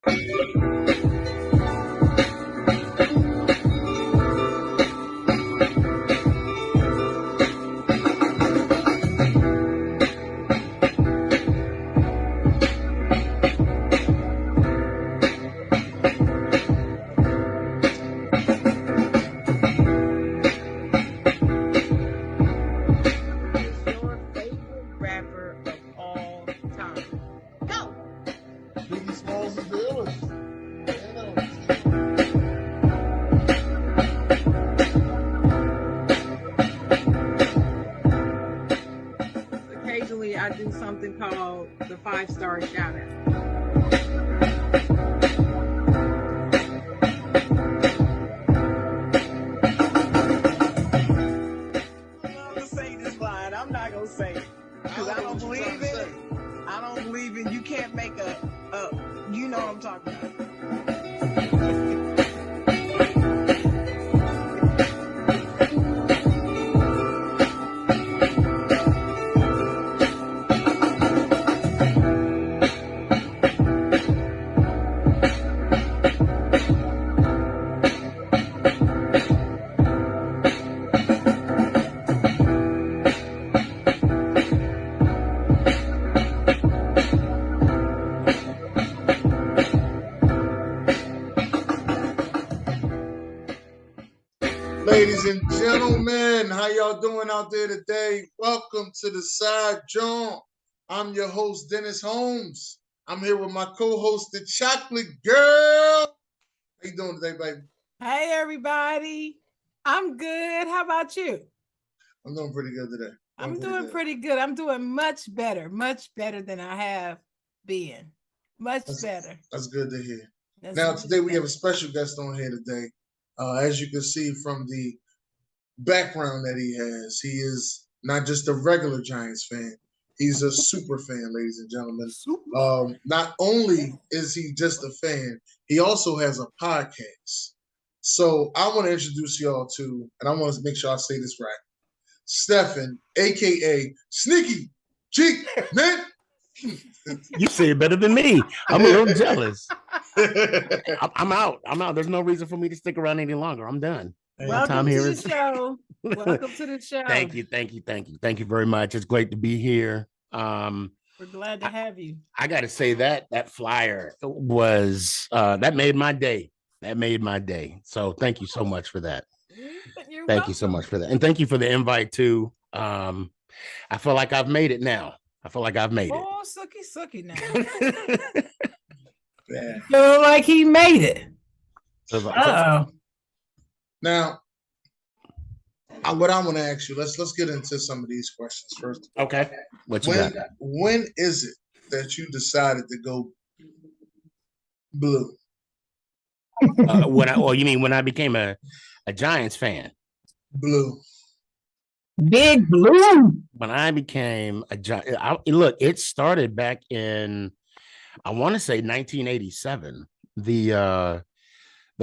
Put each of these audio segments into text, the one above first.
I do something called the 5-star shout out. I'm going to say this line. I'm not going to say it because I don't believe in it. I don't believe in you can't make a you know what I'm talking about. Ladies and gentlemen, how y'all doing out there today? Welcome to the Side Jawn. I'm your host, Dennis Holmes. I'm here with my co-host, the Chocolate Girl. How you doing today, baby? Hey, everybody. I'm good. How about you? I'm doing pretty good today. I'm doing pretty good. I'm doing much better than I have been. That's better. That's good to hear. Now, today we have a special guest on here today. As you can see from the background that he has, he is not just a regular Giants fan. He's a super fan, ladies and gentlemen. Not only is he just a fan, he also has a podcast. So I want to introduce y'all to, and I want to make sure I say this right, Stephen, a.k.a. Sneakygmen. You say it better than me. I'm a little jealous. I'm out. There's no reason for me to stick around any longer. I'm done. Welcome to the show. Welcome to the show. Thank you very much. It's great to be here. We're glad to have you. I got to say that flyer was that made my day. So thank you so much for that. Thank you so much for that, and thank you for the invite too. I feel like I've made it now. Oh, sucky now. Yeah. Feel like he made it. Now, what I want to ask you, let's get into some of these questions first. Okay. When is it that you decided to go blue? You mean when I became a Giants fan? Blue. Big blue. When I became a Giant, look, it started back in, I want to say 1987. The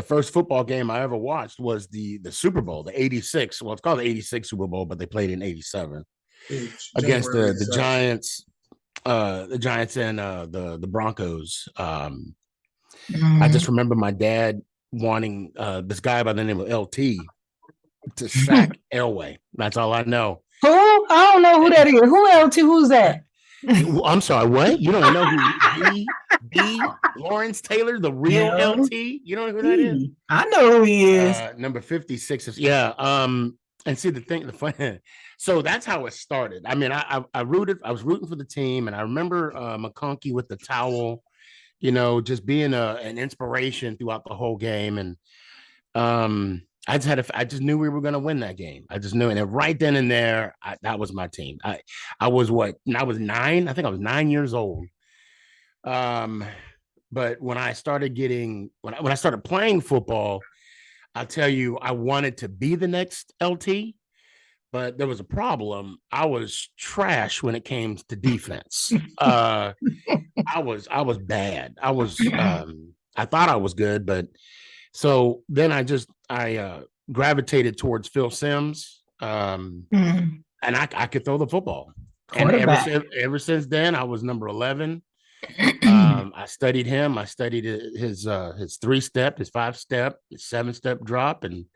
first football game I ever watched was the Super Bowl, the 86. Well, it's called the 86 Super Bowl, but they played in 87 against the Giants. The Giants and the Broncos. I just remember my dad wanting this guy by the name of LT to sack Elway. That's all I know. Who? I don't know who that is. Who LT? Who's that? I'm sorry, what? You don't know who D. Lawrence Taylor, the real LT? You don't know who that is? I know who he is. Number 56. Yeah. And see the fun. So that's how it started. I mean, I was rooting for the team, and I remember McConkey with the towel, just being an inspiration throughout the whole game. And I just knew we were going to win that game. I just knew. And then right then and there, that was my team. I was 9. I think I was 9 years old. But when I started when I started playing football, I'll tell you, I wanted to be the next LT, but there was a problem. I was trash when it came to defense. I was bad. I thought I was good, but so then I gravitated towards Phil Simms, and I could throw the football. And ever since then, I was number 11. I studied him. I studied his 3-step, his 5-step, his 7-step drop, and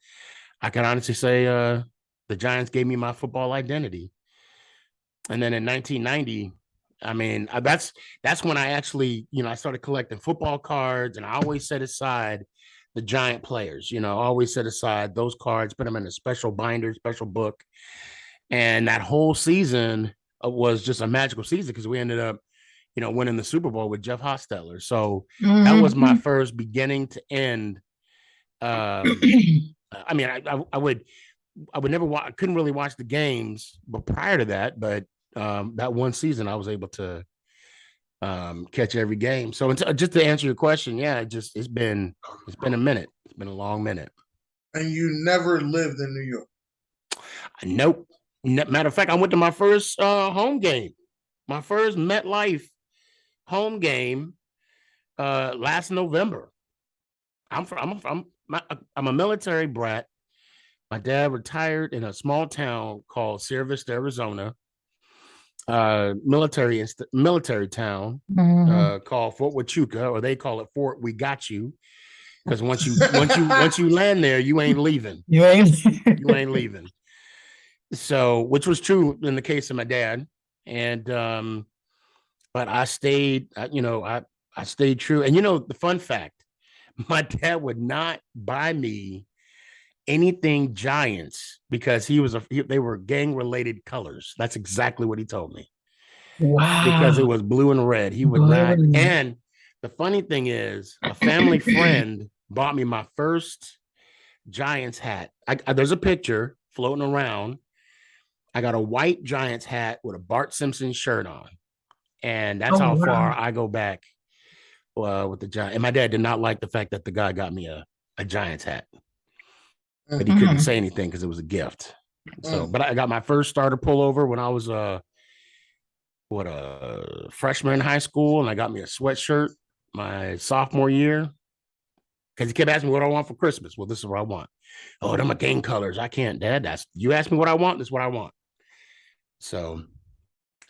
I can honestly say the Giants gave me my football identity. And then in 1990, I mean, that's when I actually, I started collecting football cards, and I always set aside the Giant players. I always set aside those cards, put them in a special binder, special book, and that whole season was just a magical season because we ended up, winning the Super Bowl with Jeff Hostetler. So that was my first beginning to end. I mean, I would never watch. I couldn't really watch the games, but prior to that, that one season, I was able to catch every game. So just to answer your question, yeah, it's been a minute. It's been a long minute. And you never lived in New York? Nope. Matter of fact, I went to my first home game, my first MetLife home game last November. I'm a military brat. My dad retired in a small town called Sierra Vista, Arizona. Military town called Fort Huachuca, or they call it Fort We Got You, because once you land there, you ain't leaving. You ain't leaving. So, which was true in the case of my dad, and but I stayed. I stayed true. And the fun fact, my dad would not buy me anything Giants because they were gang related colors. That's exactly what he told me. Wow. Because it was blue and red. He would not. And the funny thing is, a family friend bought me my first Giants hat. There's a picture floating around. I got a white Giants hat with a Bart Simpson shirt on. And that's how far I go back with the Giants. And my dad did not like the fact that the guy got me a Giants hat. But he couldn't say anything because it was a gift. So, but I got my first starter pullover when I was a freshman in high school, and I got me a sweatshirt my sophomore year because he kept asking me what I want for Christmas. Well, this is what I want. Oh, them are gang colors. I can't, Dad. You asked me what I want. This is what I want. So,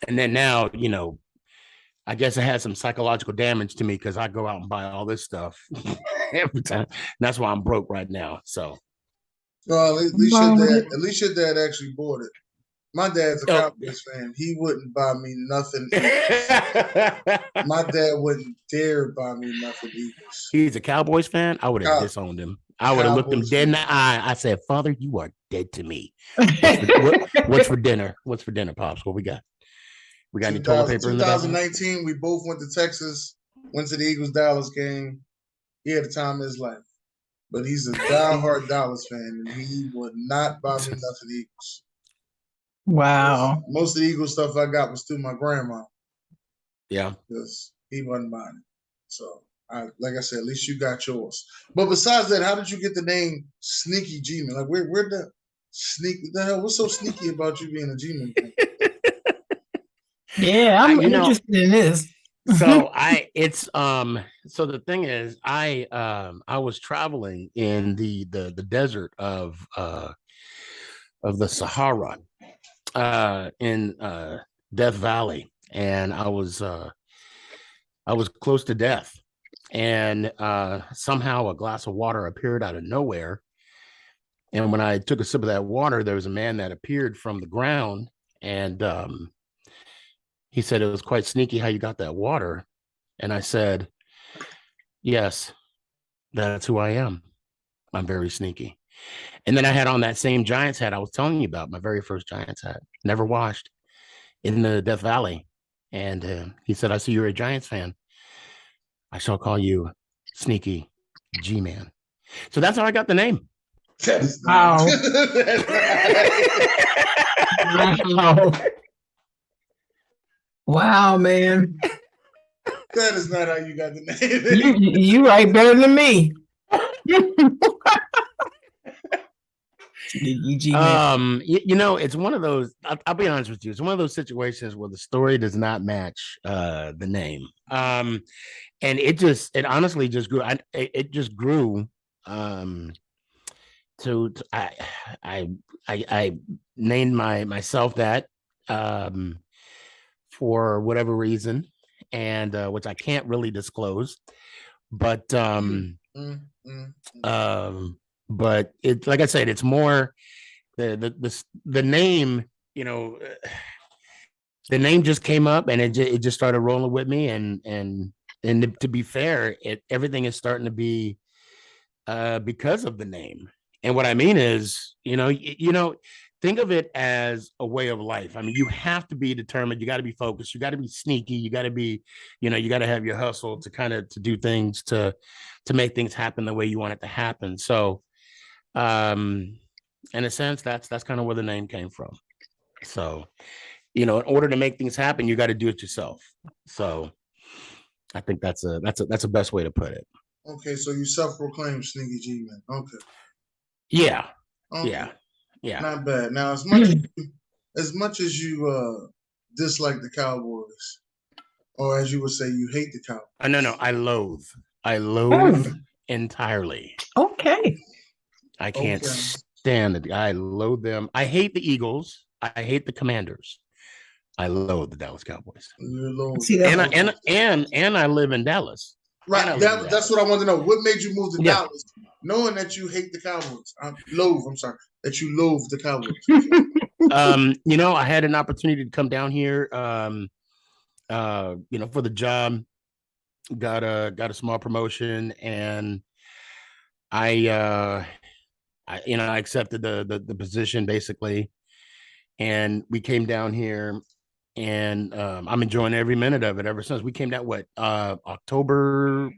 and then now, I guess it has some psychological damage to me because I go out and buy all this stuff every time. And that's why I'm broke right now. So. Well, at least your dad actually bought it. My dad's a Cowboys fan. He wouldn't buy me nothing. My dad wouldn't dare buy me nothing Eagles. He's a Cowboys fan? I would have disowned him. I would have looked him dead in the eye. I said, Father, you are dead to me. What's for dinner? What's for dinner, Pops? What we got? We got any toilet paper in the 2019, we both went to Texas, went to the Eagles-Dallas game. He had the time of his life. But he's a diehard Dallas fan, and he would not buy me nothing Eagles. Wow. Most of the Eagles stuff I got was through my grandma. Yeah. Because he wasn't buying it. So, like I said, at least you got yours. But besides that, how did you get the name Sneaky Gmen? Like, where the hell? What's so sneaky about you being a Gmen fan? Yeah, I'm interested in this. So so the thing is, I was traveling in the desert of the Sahara in Death Valley, and I was close to death, and somehow a glass of water appeared out of nowhere, and when I took a sip of that water, there was a man that appeared from the ground, and he said, it was quite sneaky how you got that water. And I said, yes, that's who I am. I'm very sneaky. And then I had on that same Giants hat I was telling you about, my very first Giants hat, never washed, in the Death Valley. And he said, I see you're a Giants fan. I shall call you Sneaky G-Man. So that's how I got the name. Wow. Wow. Wow, man. That is not how you got the name. You write better than me. It's one of those, I'll be honest with you, it's one of those situations where the story does not match the name. And it honestly just grew. It just grew to I named myself that for whatever reason. and which I can't really disclose, but but it, like I said, it's more the name, you know, the name just came up, and it just started rolling with me, and to be fair, everything is starting to be because of the name. And what I mean is, think of it as a way of life. I mean, you have to be determined. You got to be focused. You got to be sneaky. You got to be, you got to have your hustle to kind of to do things to make things happen the way you want it to happen. So, in a sense, that's kind of where the name came from. So, in order to make things happen, you got to do it yourself. So, I think that's the best way to put it. Okay, so you self-proclaimed Sneaky G-Man. Okay. Yeah. Okay. Yeah. Not bad. Now, as much as you dislike the Cowboys, or as you would say, you hate the Cowboys. No. I loathe entirely. Okay. I can't stand it. I loathe them. I hate the Eagles. I hate the Commanders. I loathe the Dallas Cowboys. And I live in Dallas. Right. That's what I wanted to know. What made you move to Dallas, knowing that you hate the Cowboys? That you loathe the Cowboys. I had an opportunity to come down here, for the job. Got a small promotion, and I accepted the position basically, and we came down here. And I'm enjoying every minute of it ever since we came down. October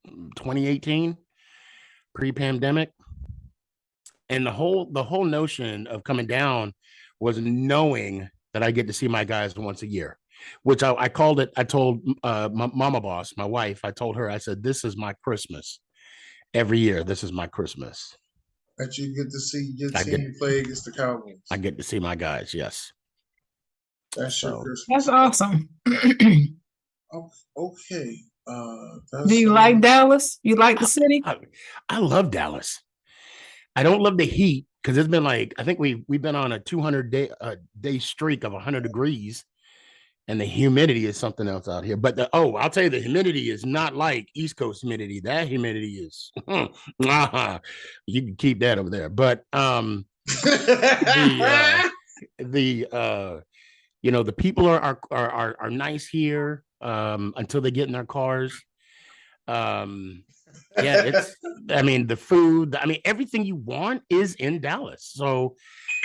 2018, pre-pandemic, and the whole notion of coming down was knowing that I get to see my guys once a year, which I called it. I told my mama boss, my wife, I told her, I said, this is my Christmas. Every year, this is my Christmas. That you get to see you play against the Cowboys. I get to see my guys. Yes. That's your Christmas. That's awesome. Okay. Do you like Dallas? You like the city? I love Dallas. I don't love the heat because it's been I think we've been on a 200-day streak of 100 degrees, and the humidity is something else out here. But I'll tell you, the humidity is not like East Coast humidity. That humidity is you can keep that over there. But the people are nice here until they get in their cars. The food, everything you want is in Dallas. So,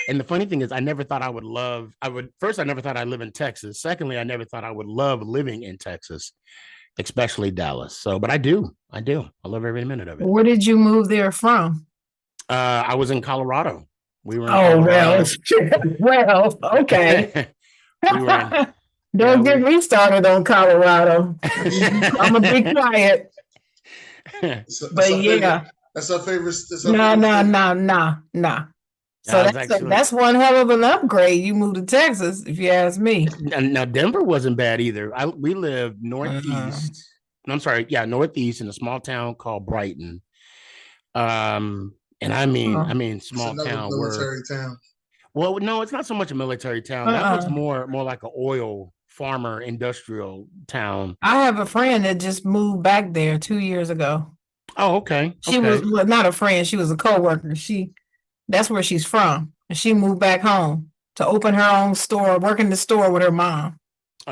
and the funny thing is, I never thought I never thought I'd live in Texas. Secondly, I never thought I would love living in Texas, especially Dallas. So, but I do. I love every minute of it. Where did you move there from? I was in Colorado. We were in Colorado. Well, okay. Don't get me started on Colorado. I'm gonna be quiet. That's our favorite. No. So that's one hell of an upgrade. You moved to Texas, if you ask me. Now Denver wasn't bad either. We lived northeast. Northeast in a small town called Brighton. And I mean small town. Military town. Well, no, it's not so much a military town. That was more like an oil farmer industrial town. I have a friend that just moved back there 2 years ago. Oh, okay. She was not a friend. She was a coworker. That's where she's from. And she moved back home to open her own store, work in the store with her mom.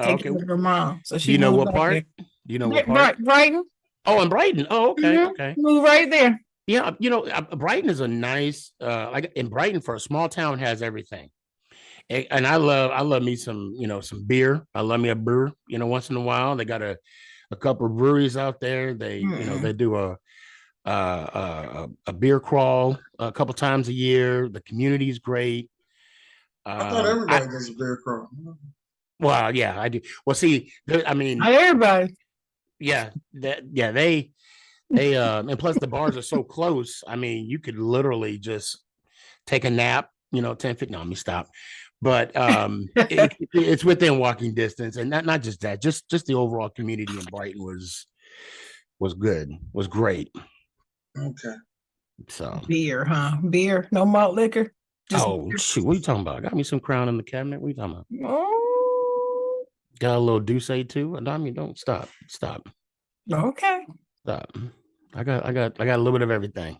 Take care of her mom. So she what part? There. Do you know what part? Brighton. Oh, in Brighton. Oh, okay. Mm-hmm. Okay. Move right there. Yeah, Brighton is a nice, in Brighton for a small town has everything, and I love me some beer. I love me a brew. Once in a while they got a couple of breweries out there. They they do a beer crawl a couple times a year. The community is great. I thought everybody does a beer crawl. Well, yeah, I do. Well, see, not everybody. Yeah, they. And plus the bars are so close. I mean, you could literally just take a nap, 10 feet. No, let me stop. But it's within walking distance, and not just that, just the overall community in Brighton was good, was great. Okay. So beer, huh? Beer, no malt liquor. Shoot, what are you talking about? I got me some Crown in the cabinet. What are you talking about? Oh. Got a little Douce too. I mean, don't stop. Okay. Stop. I got a little bit of everything.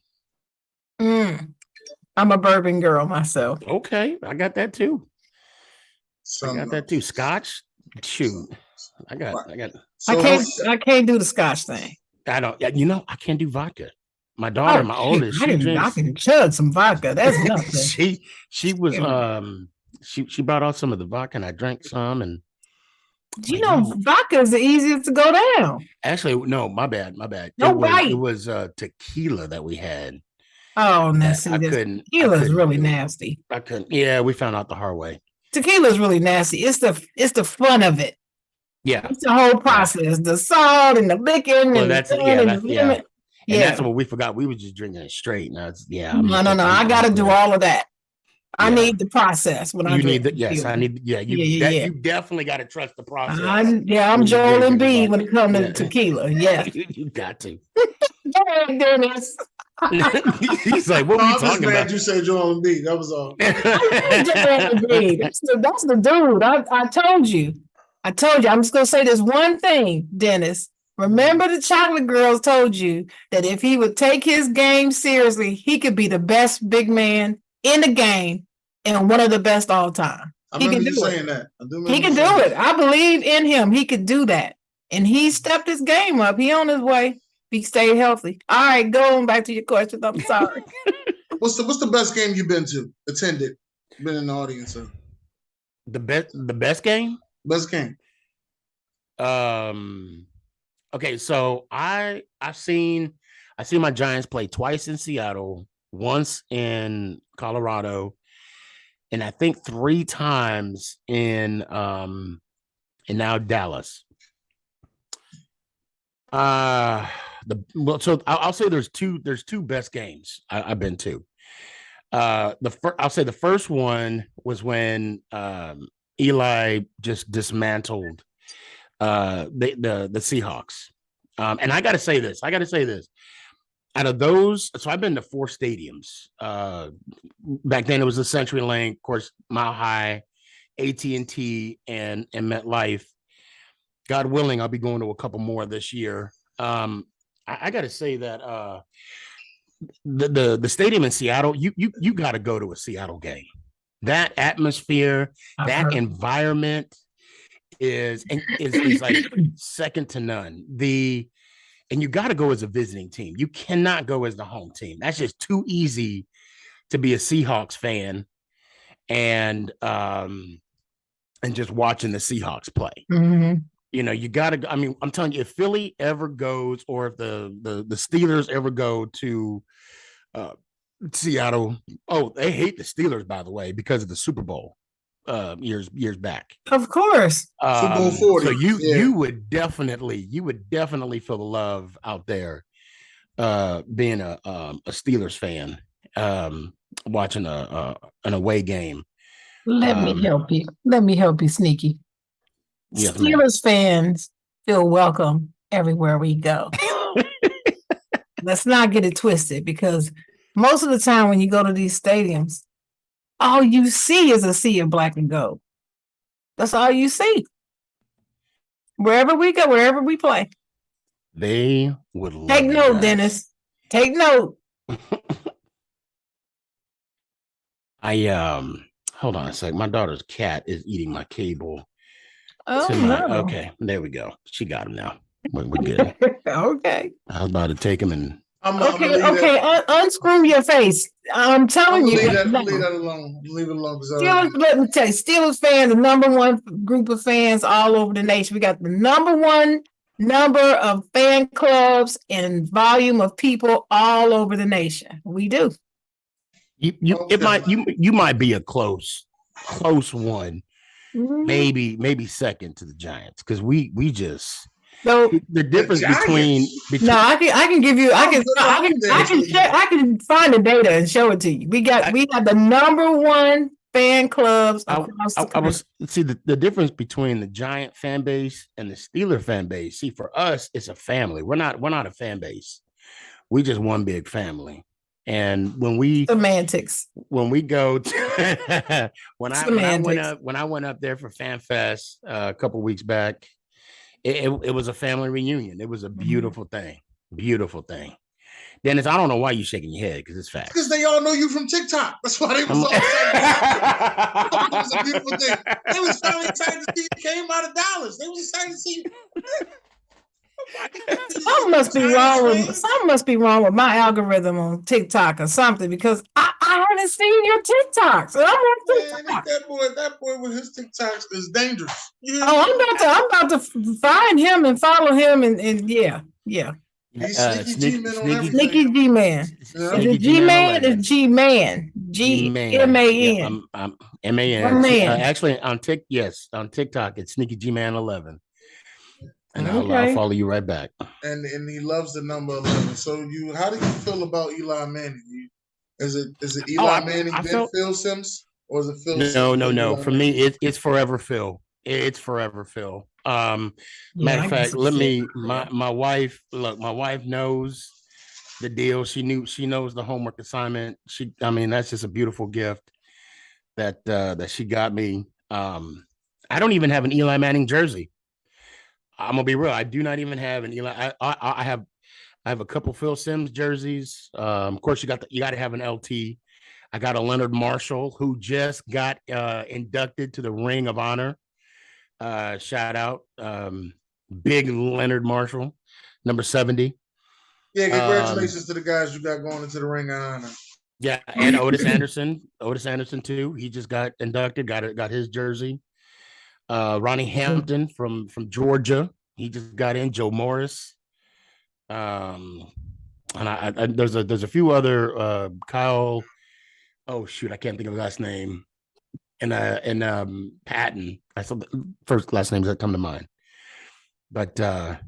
I'm a bourbon girl myself. Okay, I got that too. Scotch. Shoot, I got. So I can't do the Scotch thing. I don't. I can't do vodka. My daughter, my oldest, I can chug some vodka. That's nothing. she was she brought out some of the vodka and I drank some and vodka is the easiest to go down. Actually, no, my bad. It was tequila that we had. Oh, no, tequila is really nasty. I couldn't. Yeah, we found out the hard way. Tequila is really nasty. It's the fun of it. Yeah, it's the whole process. The salt and the liquor. Well, that's what we forgot. We were just drinking it straight. Now it's No. I got to do all of that. I need the process when I drink. I need. Yeah, you definitely got to trust the process. I'm Joel and B when it comes to tequila. Yeah, you got to. Dennis. He's like, what are you talking about? You said Joel and B. That was all. That's the dude. I told you. I'm just gonna say this one thing, Dennis. Remember the chocolate girls told you that if he would take his game seriously, he could be the best big man in the game and one of the best all time. I remember you saying that. He can do it. I believe in him. He could do that. And he stepped his game up. He on his way. He stayed healthy. All right, going back to your question. I'm sorry. What's the best game you've been to? Attended? Been in the audience of? The best game? Best game. Okay, so I seen my Giants play twice in Seattle, once in Colorado, and I think 3 times in now Dallas. So I'll say there's two best games I've been to. I'll say the first one was when Eli just dismantled the Seahawks. And I got to say this. Out of those, so I've been to 4 stadiums. Back then it was the CenturyLink, of course, Mile High, AT&T, and MetLife. God willing, I'll be going to a couple more this year. I got to say that the stadium in Seattle, you got to go to a Seattle game. That atmosphere, that environment is like second to none. And you got to go as a visiting team. You cannot go as the home team. That's just too easy to be a Seahawks fan and just watching the Seahawks play. Mm-hmm. You got to. I mean, I'm telling you, if Philly ever goes, or if the Steelers ever go to Seattle, they hate the Steelers, by the way, because of the Super Bowl years back. Of course, Super Bowl 40. So you would definitely feel the love out there, being a Steelers fan, watching an away game. Let me help you, Sneaky. Yes, Steelers fans feel welcome everywhere we go. Let's not get it twisted, because most of the time when you go to these stadiums, all you see is a sea of black and gold. That's all you see. Wherever we go, wherever we play. They would love Take note, Dennis. Take note. Hold on a sec. My daughter's cat is eating my cable. No. Okay, there we go. She got him now. We're good. Okay. I was about to take him and. Unscrew your face. I'm telling you. Leave that alone. Leave it alone. Let me tell you, Steelers fans, the number one group of fans all over the nation. We got the number one number of fan clubs and volume of people all over the nation. We do. You might be a close one. Mm-hmm. Maybe second to the Giants, because we just the difference between no, I can give you I can find the data and show it to you. We got the number one fan clubs across the country. See the difference between the Giant fan base and the Steeler fan base. See, for us, it's a family. We're not a fan base. We just one big family. And when semantics, when we go to, when I went up there for Fan Fest a couple weeks back, it was a family reunion. It was a beautiful thing. Beautiful thing. Dennis, I don't know why you're shaking your head because it's facts. Because they all know you from TikTok. That's why they was all excited. It was a beautiful thing. They was finally excited to see you came out of Dallas. They was excited to see you. Something must be wrong with my algorithm on TikTok or something, because I haven't seen your TikToks. And I'm on TikTok. That boy with his TikToks is dangerous. I'm about to find him and follow him and yeah. He's Sneaky Gmen on everything. Sneaky Gmen. Is it Gman? It's Gman. Gman. I'm MAN. Actually, on TikTok, it's Sneaky Gman 11. And I'll follow you right back. And he loves the number 11. So how do you feel about Eli Manning? Is it Eli Manning then Phil Sims, or is it Phil Sims? No. For me, it's forever Phil. It's forever Phil. Matter of fact, my wife knows the deal. She knows the homework assignment. That's just a beautiful gift that she got me. I don't even have an Eli Manning jersey. I'm gonna be real. I do not even have an Eli. I have a couple Phil Sims jerseys. Of course, you got to have an LT. I got a Leonard Marshall who just got inducted to the Ring of Honor. Shout out, big Leonard Marshall, number 70. Yeah, congratulations to the guys you got going into the Ring of Honor. Yeah, and Otis Anderson too. He just got inducted. Got his jersey. Ronnie Hampton from Georgia. He just got in. Joe Morris. And there's a few other Kyle. Oh shoot, I can't think of his last name. And Patton. I saw the first last names that come to mind. But and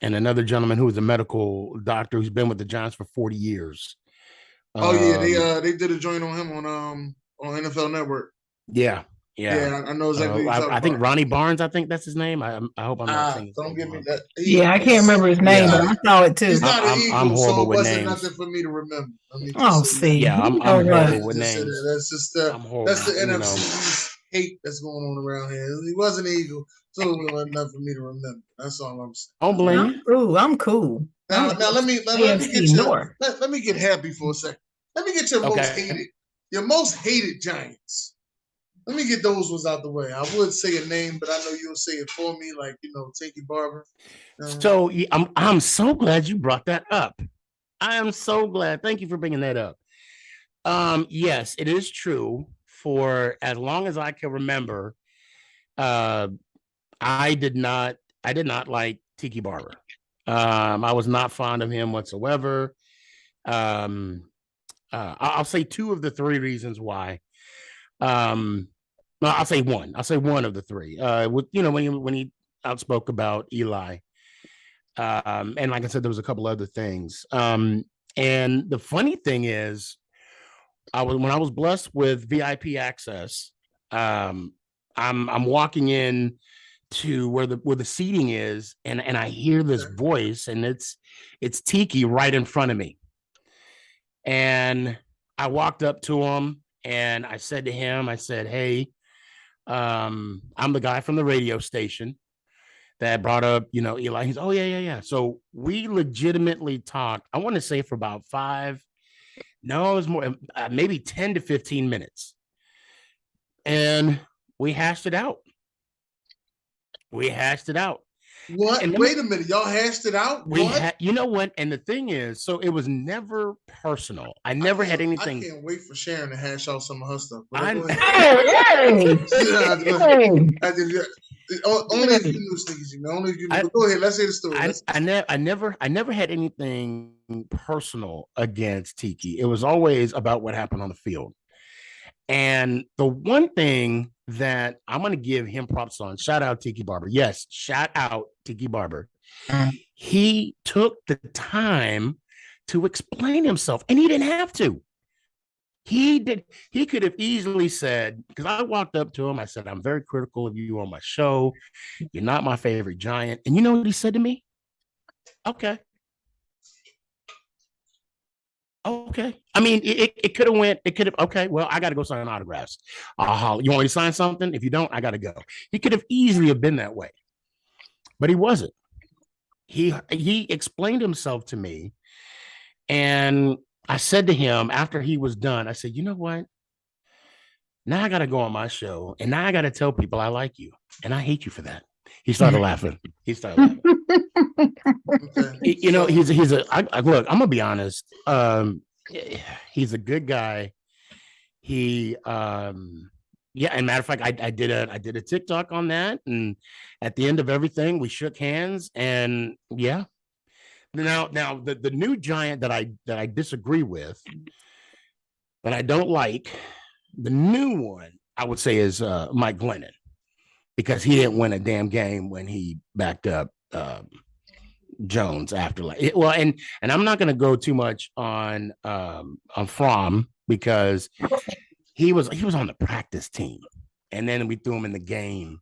another gentleman who was a medical doctor who's been with the Giants for 40 years. They did a joint on him on NFL Network. Yeah, I know exactly. I think Ronnie Barnes. I think that's his name. I hope I'm not saying. Don't give me that. I can't remember his name, but I saw it too. He's not an Eagle, I'm horrible with names. Nothing for me to remember. I'm horrible with names. That's just that's the NFC hate that's going on around here. He was an Eagle, so it wasn't enough for me to remember. That's all I'm saying. Don't blame you. I'm cool. Now let me get happy for a second. Let me get your most hated Giants. Let me get those ones out the way. I would say a name, but I know you'll say it for me, like Tinky Barber. So I'm so glad you brought that up. I am so glad. Thank you for bringing that up. Yes, it is true. For as long as I can remember, I did not like Tiki Barber. I was not fond of him whatsoever. I'll say two of the three reasons why. I'll say one. I'll say one of the three. When he outspoke about Eli, and like I said, there was a couple other things. And the funny thing is, when I was blessed with VIP access, I'm walking in to where the seating is, and I hear this voice, and it's Tiki right in front of me. And I walked up to him and I said to him, hey, I'm the guy from the radio station that brought up, Eli. He's, oh, yeah. So we legitimately talked, I want to say for about it was more, maybe 10 to 15 minutes. And we hashed it out. What? Wait a minute. Y'all hashed it out? You know what? And the thing is, so it was never personal. I never had anything. I can't wait for Sharon to hash out some of her stuff. Hey. Only if you knew Sneaky. Only if you knew. Go ahead. Let's hear the story. I never had anything personal against Tiki. It was always about what happened on the field. And the one thing that I'm going to give him props on, shout out Tiki Barber. Yes, shout out Tiki Barber. He took the time to explain himself, and he didn't have to. He could have easily said, because I walked up to him, I said, I'm very critical of you on my show. You're not my favorite Giant. And you know what he said to me? Okay. Okay. I mean, it could have went. It could have. Okay. Well, I got to go sign autographs. You want me to sign something? If you don't, I got to go. He could have easily have been that way, but he wasn't. He explained himself to me, and I said to him after he was done, I said, you know what? Now I got to go on my show, and now I got to tell people I like you, and I hate you for that. He started laughing. He started laughing. You know, he's a look. I'm gonna be honest. He's a good guy. He yeah. And matter of fact, I did a TikTok on that, and at the end of everything, we shook hands, and yeah. Now the new giant that I disagree with, that I don't like, the new one I would say is Mike Glennon, because he didn't win a damn game when he backed up Jones after well, and I'm not going to go too much on Fromm, because he was on the practice team, and then we threw him in the game.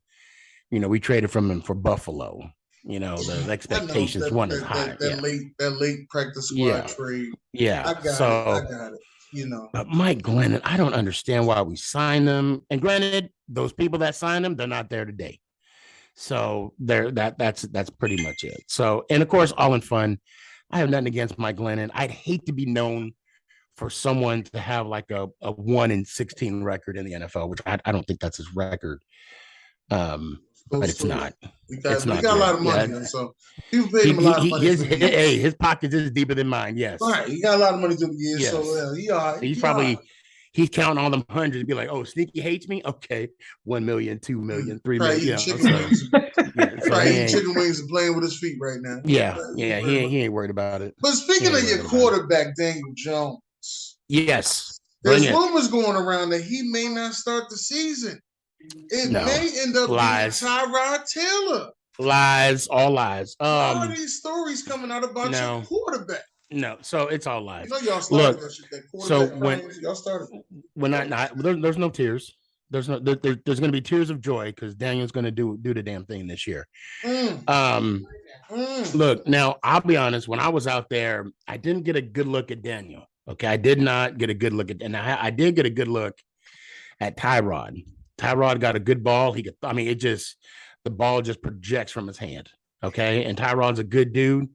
You know, we traded from him for Buffalo. You know, the expectations weren't as high. That late practice squad trade. Yeah, I got it. You know, but Mike Glennon, I don't understand why we signed them. And granted, those people that signed them, they're not there today. So that's pretty much it. So, and of course, all in fun. I have nothing against Mike Glennon. I'd hate to be known for someone to have like a 1-16 record in the NFL, which I don't think that's his record. But it's not. We got a lot of money, so people paid him a lot of money. His pockets is deeper than mine. Yes, right. He got a lot of money to the year, so he all right. He's probably he's counting all them hundreds and be like, "Oh, Sneaky hates me. Okay, 1 million, 2 million, 3 million." Chicken wings. Chicken wings and playing with his feet right now. Yeah. He ain't worried about it. But speaking of your quarterback, Daniel Jones. Yes, there's rumors going around that he may not start the season. It may end up being Tyrod Taylor. Lies, all lies. All of these stories coming out about your quarterback. No, so it's all lies. You know y'all started that so when y'all started, there's no tears. There's going to be tears of joy, because Daniel's going to do the damn thing this year. Look, now I'll be honest. When I was out there, I didn't get a good look at Daniel. Okay, I did not get a good look at, and I did get a good look at Tyrod. Tyrod got a good ball. The ball just projects from his hand. Okay. And Tyrod's a good dude.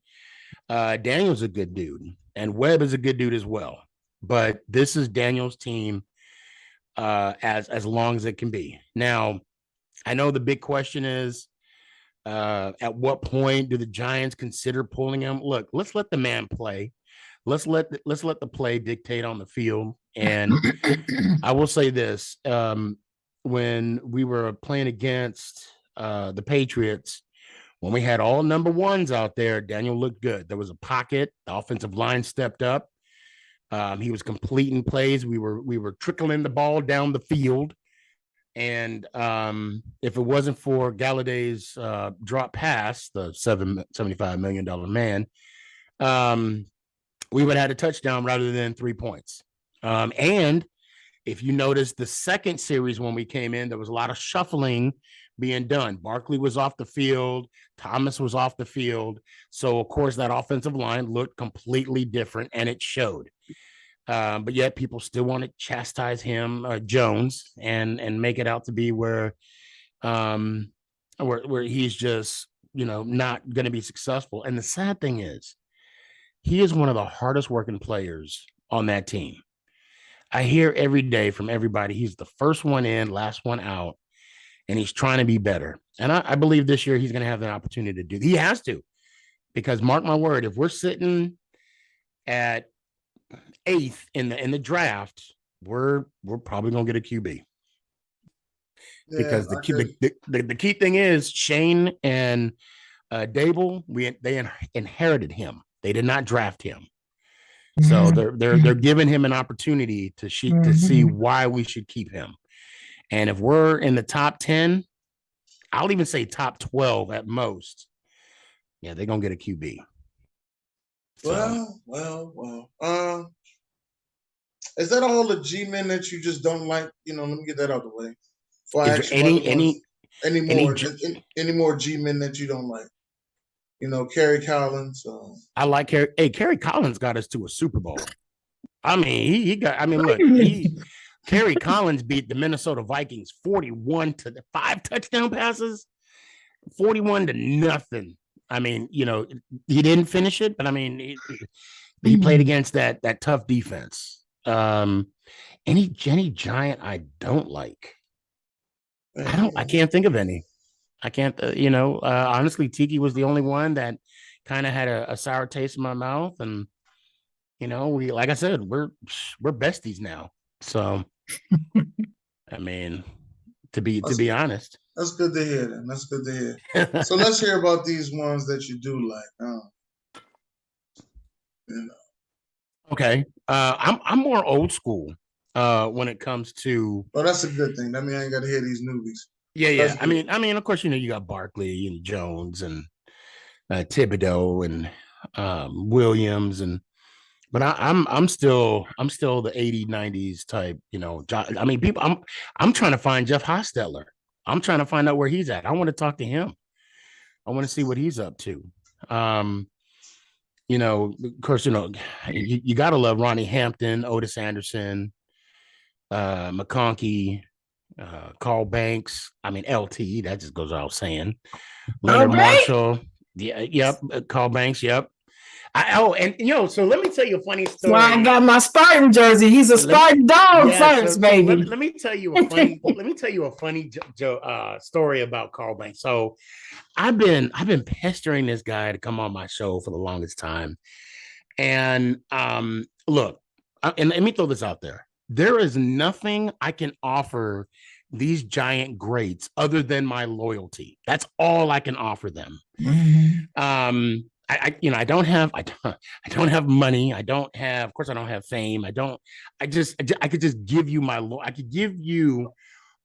Daniel's a good dude. And Webb is a good dude as well. But this is Daniel's team as long as it can be. Now, I know the big question is, at what point do the Giants consider pulling him? Look, let's let the man play. Let's let the play dictate on the field. And I will say this. When we were playing against the Patriots, when we had all number ones out there, Daniel looked good. There was a pocket. The offensive line stepped up. He was completing plays. We were trickling the ball down the field. And if it wasn't for Galladay's drop pass, the $75 million man, we would have had a touchdown rather than 3 points. And if you notice the second series when we came in, there was a lot of shuffling being done. Barkley was off the field. Thomas was off the field. So, of course, that offensive line looked completely different, and it showed. But yet people still want to chastise him, Jones, and make it out to be where he's just, not going to be successful. And the sad thing is, he is one of the hardest working players on that team. I hear every day from everybody, he's the first one in, last one out, and he's trying to be better. And I believe this year he's going to have an opportunity to do. He has to, because mark my word, if we're sitting at 8th in the draft, we're probably going to get a QB. Because the key thing is Shane and Dable, they inherited him. They did not draft him. So they're giving him an opportunity to see why we should keep him. And if we're in the top 10, I'll even say top 12 at most. Yeah, they're gonna get a QB. So. Well. Is that all the G-men that you just don't like? Let me get that out of the way. Any more G-men that you don't like? Kerry Collins. I like Kerry. Hey, Kerry Collins got us to a Super Bowl. I mean, he got. I mean, look, Kerry Collins beat the Minnesota Vikings 41 to the 5 touchdown passes, 41 to nothing. I mean, you know, he didn't finish it, but I mean, he played against that tough defense. Any giant I don't like. I can't think of any. I can't, honestly, Tiki was the only one that kind of had a sour taste in my mouth. And, you know, like I said, we're besties now. So, I mean, to be honest. That's good to hear. Then that's good to hear. So let's hear about these ones that you do like. Okay. I'm more old school when it comes to. Oh, that's a good thing. I mean, I ain't got to hear these newbies. Yeah. I mean, of course, you know, you got Barkley and Jones and Thibodeau and Williams but I'm still the 80s, 90s type, you know. I mean, people. I'm trying to find Jeff Hostetler. I'm trying to find out where he's at. I want to talk to him. I want to see what he's up to. You know, of course, you know, you got to love Ronnie Hampton, Otis Anderson, McConkey, Carl Banks. I mean, LT, that just goes without saying. Leonard Marshall. Yeah, yep. Carl Banks, yep. And you know, so let me tell you a funny story. Well, I got my Spartan jersey. He's a Spartan dog first, baby. Let me tell you a funny story about Carl Banks. So I've been pestering this guy to come on my show for the longest time. And look, and let me throw this out there. There is nothing I can offer these giant greats other than my loyalty. That's all I can offer them. Mm-hmm. I don't have money. I don't have, of course, I don't have fame. I could just give you my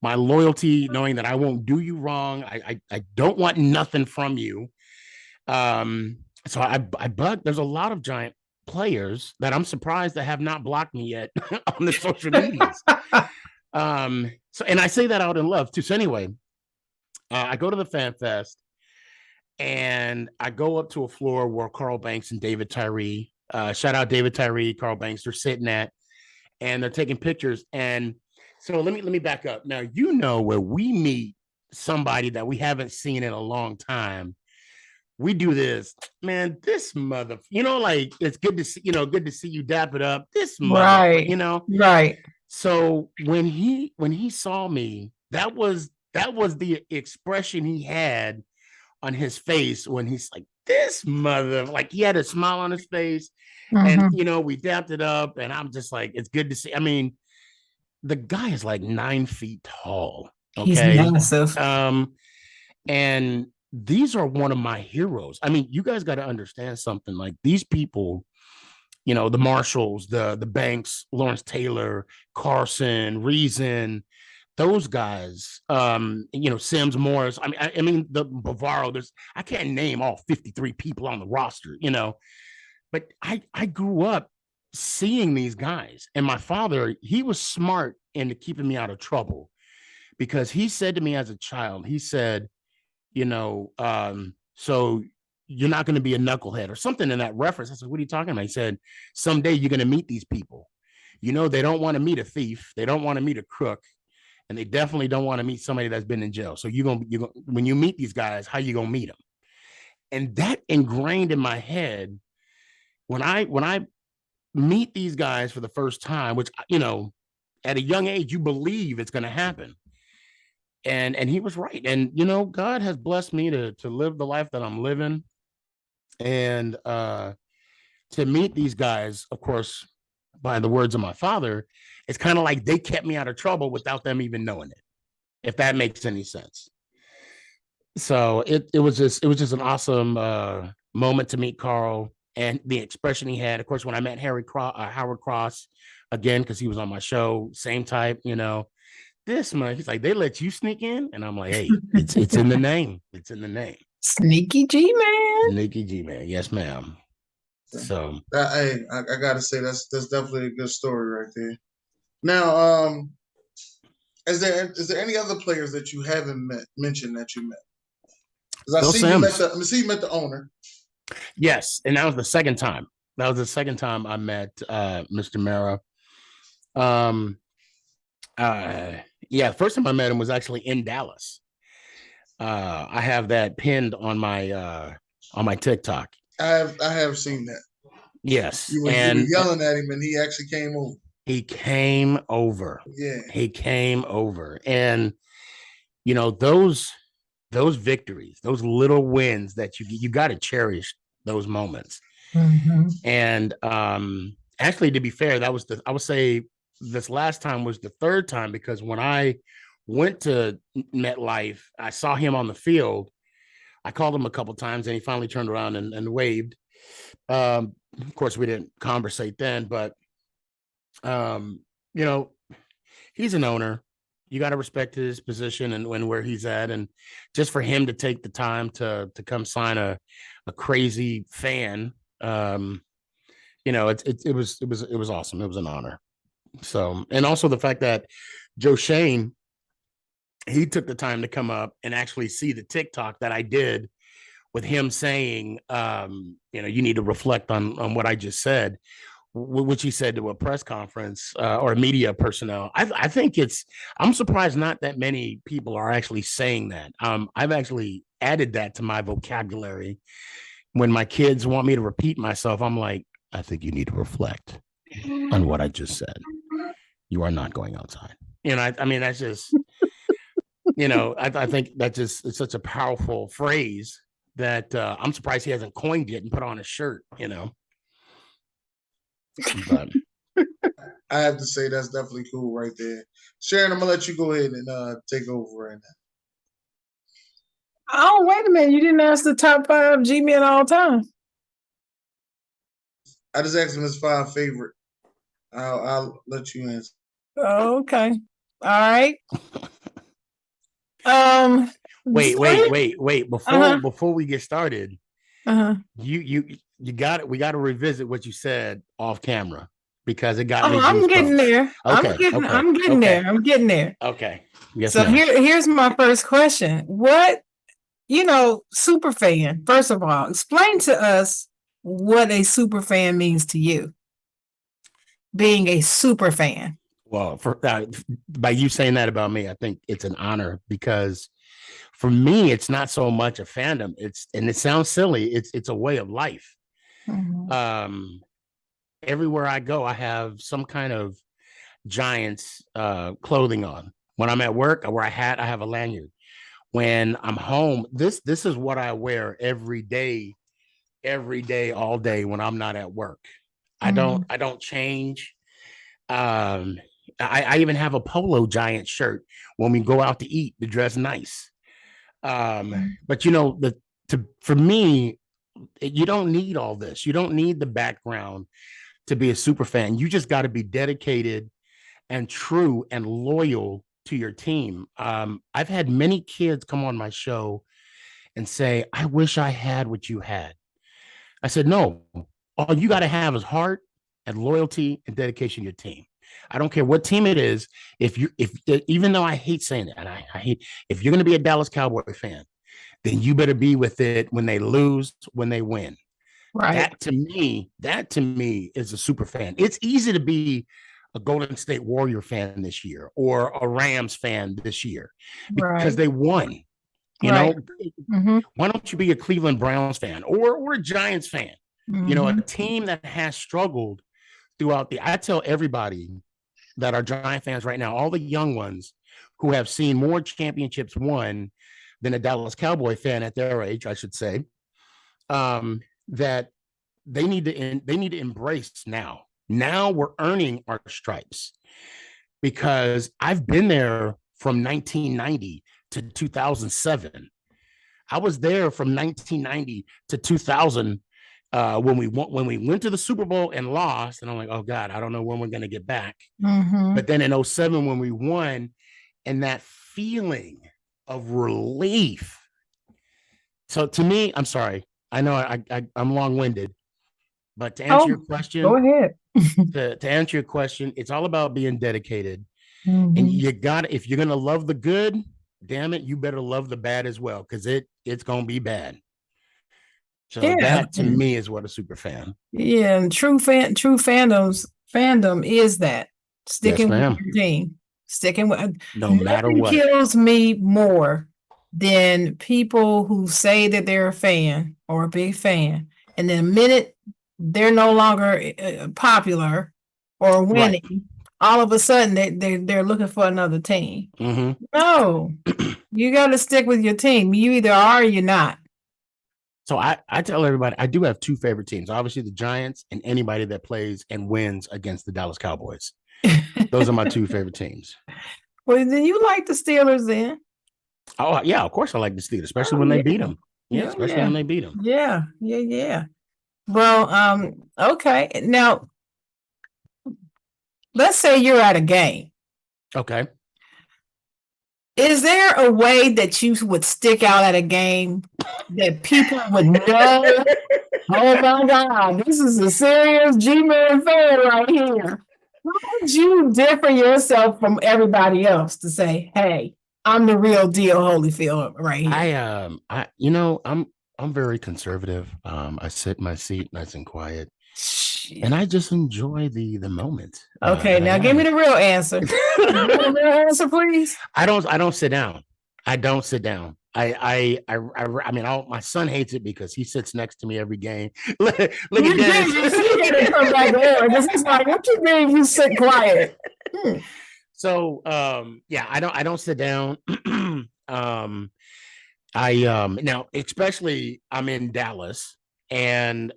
loyalty, knowing that I won't do you wrong. I don't want nothing from you. So I bug. There's a lot of giant players that I'm surprised that have not blocked me yet on the social medias. So, and I say that out in love too. So anyway, I go to the Fan Fest. And I go up to a floor where Carl Banks and David Tyree, shout out David Tyree, Carl Banks, they're sitting at, and they're taking pictures. And so let me back up. Now, you know, where we meet somebody that we haven't seen in a long time, we do this, man, this mother, you know, like, it's good to see you dap it up. This mother, right. You know? Right. So when he saw me, that was the expression he had on his face when he's like, this mother, like, he had a smile on his face. Mm-hmm. And, you know, we dapped it up, and I'm just like, it's good to see. I mean, the guy is like 9 feet tall. Okay. He's massive. And these are one of my heroes. I mean, you guys got to understand something. Like, these people, you know, the Marshalls, the Banks, Lawrence Taylor, Carson, Reason, those guys, you know, Sims, Morris. I mean, the Bavaro. I can't name all 53 people on the roster, you know. But I grew up seeing these guys, and my father, he was smart into keeping me out of trouble, because he said to me as a child, he said, you know, so you're not going to be a knucklehead or something in that reference. I said, what are you talking about? He said, someday you're going to meet these people. You know, they don't want to meet a thief. They don't want to meet a crook. And they definitely don't want to meet somebody that's been in jail. So you're gonna when you meet these guys, how you gonna meet them? And that ingrained in my head when I meet these guys for the first time, which, you know, at a young age, you believe it's gonna happen. And he was right. And, you know, God has blessed me to live the life that I'm living. And to meet these guys, of course, by the words of my father, it's kind of like they kept me out of trouble without them even knowing it, if that makes any sense. So it was just an awesome moment to meet Carl, and the expression he had. Of course, when I met Howard Cross again, because he was on my show, same type, you know. This man, he's like, they let you sneak in, and I'm like, hey, it's in the name. It's in the name. Sneaky G-man. Sneaky G-man. Yes, ma'am. So I gotta say that's definitely a good story right there. Now, is there any other players that you haven't mentioned that you met? Because I see you met the owner. Yes, and that was the second time. That was the second time I met Mr. Mara. Yeah, the first time I met him was actually in Dallas. I have that pinned on my TikTok. I have seen that. Yes, you were yelling at him, and he actually came over. He came over. Yeah, he came over, and you know those victories, those little wins that you got to cherish those moments. Mm-hmm. And actually, to be fair, I would say this last time was the third time, because when I went to MetLife, I saw him on the field. I called him a couple times, and he finally turned around and waved. Of course, we didn't conversate then, but you know, he's an owner. You got to respect his position and where he's at, and just for him to take the time to come sign a crazy fan, you know, it was awesome. It was an honor. So, and also the fact that Joe Shane, he took the time to come up and actually see the TikTok that I did with him saying, you know, you need to reflect on what I just said, which he said to a press conference or media personnel. I think I'm surprised not that many people are actually saying that. I've actually added that to my vocabulary. When my kids want me to repeat myself, I'm like, I think you need to reflect on what I just said. You are not going outside. You know, I mean, that's just, you know, I think that just it's such a powerful phrase that I'm surprised he hasn't coined it and put on a shirt, you know. But I have to say that's definitely cool right there. Sharon, I'm gonna let you go ahead and take over right now. Oh, wait a minute. You didn't ask the top 5 G-men all time. I just asked him his 5 favorite. I'll let you answer. Oh, okay. All right. Wait. Before we get started, we got to revisit what you said off camera, because it got me. I'm getting there. Okay, I'm getting there. Okay. Yes. So here's my first question. What, super fan, first of all, explain to us what a super fan means to you. Being a super fan. Well, by you saying that about me, I think it's an honor, because for me, it's not so much a fandom. And it sounds silly. It's a way of life. Mm-hmm. Everywhere I go, I have some kind of Giants clothing on. When I'm at work, I wear a hat. I have a lanyard. When I'm home, this is what I wear every day, all day when I'm not at work. Mm-hmm. I don't change. I even have a polo Giant shirt when we go out to eat to dress nice. But for me, you don't need all this. You don't need the background to be a super fan. You just got to be dedicated and true and loyal to your team. I've had many kids come on my show and say, I wish I had what you had. I said, no, all you got to have is heart and loyalty and dedication to your team. I don't care what team it is. Even though I hate saying it, and I hate, if you're going to be a Dallas Cowboy fan, then you better be with it when they lose, when they win. Right. That to me is a super fan. It's easy to be a Golden State Warrior fan this year or a Rams fan this year because they won. You know, mm-hmm. Why don't you be a Cleveland Browns fan or a Giants fan? Mm-hmm. You know, a team that has struggled throughout I tell everybody that are Giant fans right now, all the young ones who have seen more championships won than a Dallas Cowboy fan at their age, I should say, that they need to embrace now. Now we're earning our stripes, because I've been there from 1990 to 2007. I was there from 1990 to 2000 when we went to the Super Bowl and lost, and I'm like, oh God, I don't know when we're going to get back. Mm-hmm. But then in 2007 when we won, and that feeling of relief. So to me, I'm sorry, I know I'm long-winded, but to answer your question, go ahead. to answer your question, it's all about being dedicated. Mm-hmm. And if you're going to love the good, damn it, you better love the bad as well, because it's going to be bad. So that to me is what a super fan. Yeah, and true fandom is that sticking with your team, sticking with no matter what. Kills me more than people who say that they're a fan or a big fan, and then the minute they're no longer popular or winning, all of a sudden they're looking for another team. Mm-hmm. No, you got to stick with your team. You either are or you're not. So I tell everybody I do have two favorite teams. Obviously, the Giants and anybody that plays and wins against the Dallas Cowboys. Those are my two favorite teams. Well, then you like the Steelers then? Oh, yeah, of course I like the Steelers, especially when they beat them. Yeah, especially when they beat them. Yeah. Well, okay. Now, let's say you're at a game. Okay. Is there a way that you would stick out at a game that people would know? Oh my God, this is a serious gmen fan right here. How would you differ yourself from everybody else to say, "Hey, I'm the real deal, Holyfield, right here"? I'm very conservative. I sit in my seat nice and quiet. And I just enjoy the moment. Okay, now give me the real answer. The real answer, please. I don't sit down. I don't sit down. I mean, my son hates it because he sits next to me every game. Look at this. Come back there. This is like, what you mean you sit quiet? So I don't sit down. Now especially I'm in Dallas and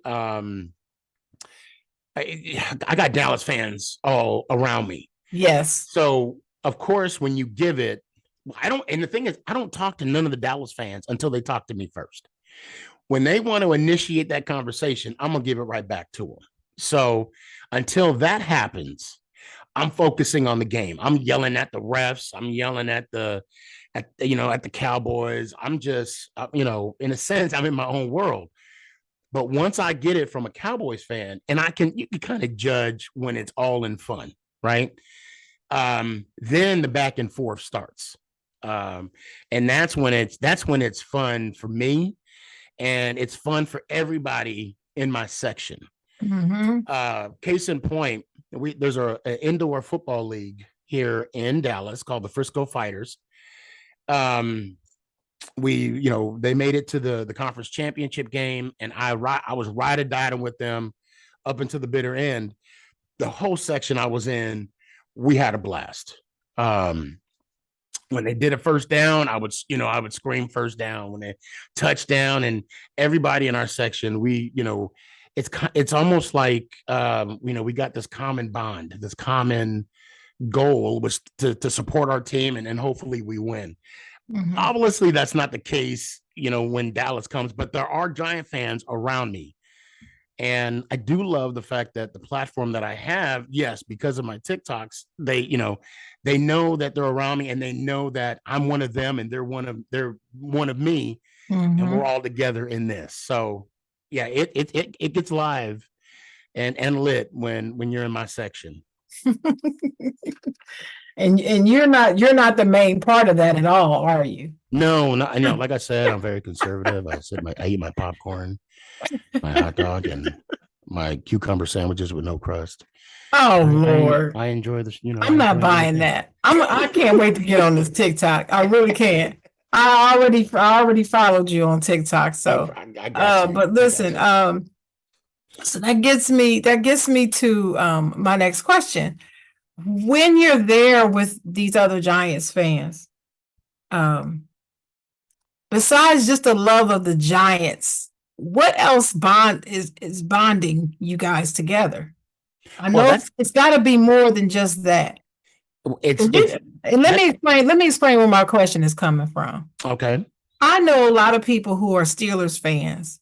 I got Dallas fans all around me. Yes. So of course, when you give it, and the thing is, I don't talk to none of the Dallas fans until they talk to me first. When they want to initiate that conversation, I'm going to give it right back to them. So until that happens, I'm focusing on the game. I'm yelling at the refs. I'm yelling at the Cowboys. I'm just, in a sense, I'm in my own world. But once I get it from a Cowboys fan, and you can kind of judge when it's all in fun, right? Then the back and forth starts. And that's when it's fun for me, and it's fun for everybody in my section. Mm-hmm. Case in point, there's an indoor football league here in Dallas called the Frisco Fighters. They made it to the conference championship game, and I was ride or die with them up until the bitter end. The whole section I was in, we had a blast. When they did a first down, I would scream first down. When they touchdown, and everybody in our section, it's almost like we got this common bond, this common goal was to support our team, and hopefully we win. Mm-hmm. Obviously, that's not the case, when Dallas comes, but there are Giant fans around me. And I do love the fact that the platform that I have, yes, because of my TikToks, they know that they're around me, and they know that I'm one of them and they're one of me. Mm-hmm. And we're all together in this. So yeah, it gets live and lit when you're in my section. And you're not the main part of that at all, are you? No. Like I said, I'm very conservative. I eat my popcorn, my hot dog, and my cucumber sandwiches with no crust. Oh Lord! I enjoy this. I'm not buying that. I can't wait to get on this TikTok. I really can't. I already followed you on TikTok. So, I got you. But listen, so that gets me to my next question. When you're there with these other Giants fans, besides just the love of the Giants, what else is bonding you guys together? I know it's got to be more than just that. Let me explain where my question is coming from. Okay. I know a lot of people who are Steelers fans,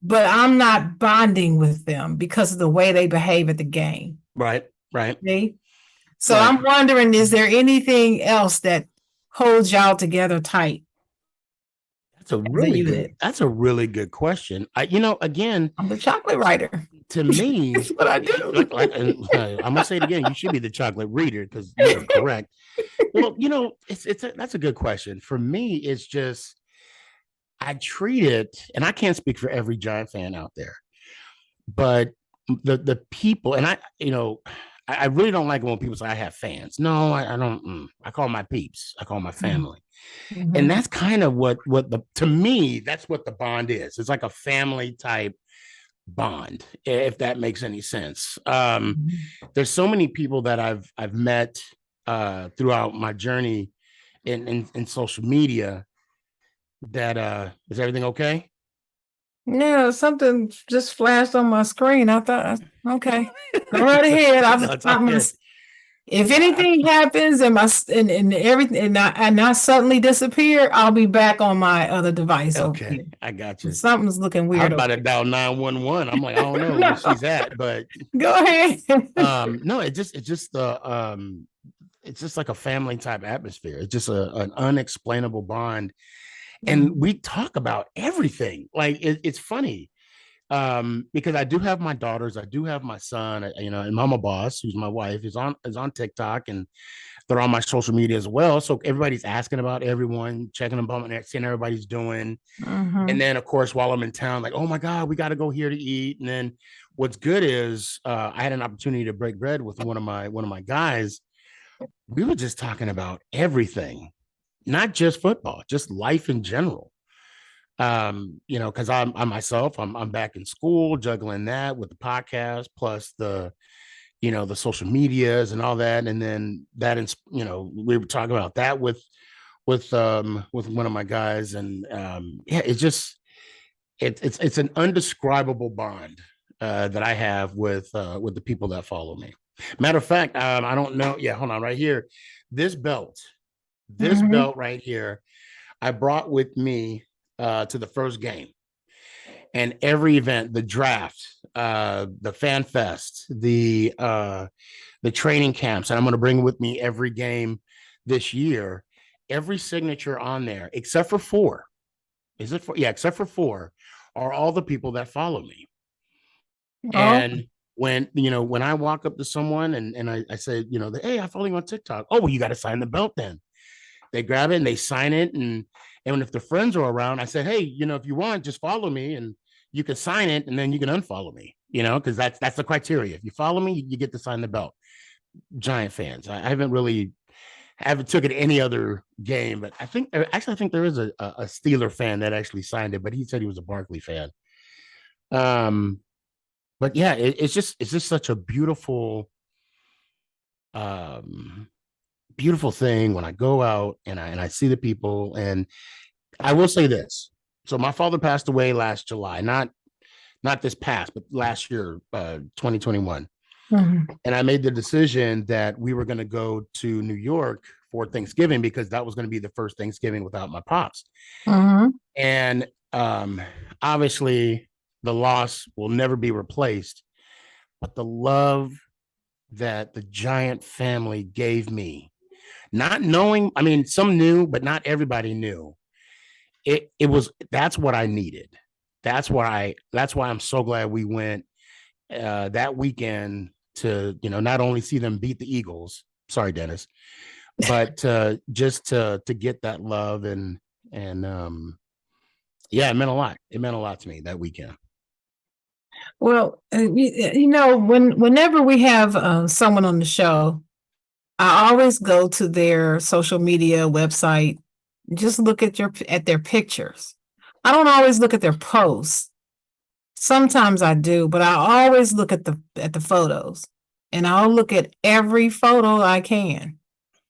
but I'm not bonding with them because of the way they behave at the game. Right. See? So right. I'm wondering, is there anything else that holds y'all together tight? That's a really good question. Again, I'm the chocolate writer. To me, that's what I do. I'm gonna say it again. You should be the chocolate reader because you're correct. Well, that's a good question. For me, it's just I treat it, and I can't speak for every Giant fan out there, but the people, and I really don't like it when people say I have fans. No, I don't. I call my peeps. I call my family. Mm-hmm. And that's kind of to me, that's what the bond is. It's like a family type bond, if that makes any sense. There's so many people that I've met throughout my journey in social media that is everything okay? Yeah, something just flashed on my screen. I thought, okay, go right ahead. If anything happens and everything and I suddenly disappear, I'll be back on my other device. Okay, I got you. Something's looking weird. I'm about to dial 911. I'm like, I don't know where she's at, but go ahead. No, it's just like a family type atmosphere. It's just an unexplainable bond. And we talk about everything. Like it's funny because I do have my daughters, I do have my son, and Mama Boss, who's my wife, is on TikTok, and they're on my social media as well. So everybody's asking about everyone, checking them out, seeing everybody's doing. And then, of course, while I'm in town, like, oh my God, we got to go here to eat. And then what's good is I had an opportunity to break bread with one of my guys. We were just talking about everything. Not just football, just life in general. Because I myself, I'm back in school, juggling that with the podcast, plus the social medias and all that. And then we were talking about that with one of my guys. And it's an undescribable bond that I have with the people that follow me. Matter of fact, I don't know. Yeah, hold on, right here. This belt right here, I brought with me to the first game, and every event, the draft, the fan fest, the training camps, and I'm going to bring it with me every game this year. Every signature on there, except for 4. Is it 4? Yeah, except for 4 are all the people that follow me. Oh. And when I walk up to someone and I say, hey, I follow you on TikTok. Oh, well, you got to sign the belt then. They grab it and they sign it. And if the friends are around, I said, hey, if you want, just follow me and you can sign it and then you can unfollow me, because that's the criteria. If you follow me, you get to sign the belt. Giant fans. I haven't took it to any other game, but I think there is a Steeler fan that actually signed it, but he said he was a Barkley fan. But yeah, it's just such a beautiful thing when I go out and I see the people. And I will say this. So my father passed away last July, not this past, but last year, 2021. And I made the decision that we were going to go to New York for Thanksgiving because that was going to be the first Thanksgiving without my pops. And obviously the loss will never be replaced, but the love that the Giant family gave me, not knowing, some knew, but not everybody knew. That's what I needed. That's why I'm so glad we went that weekend to, not only see them beat the Eagles. Sorry, Dennis, but just to get that love and yeah, it meant a lot. It meant a lot to me that weekend. Well, whenever we have someone on the show, I always go to their social media website, just look at their pictures. I don't always look at their posts. Sometimes I do, but I always look at the photos, and I'll look at every photo I can,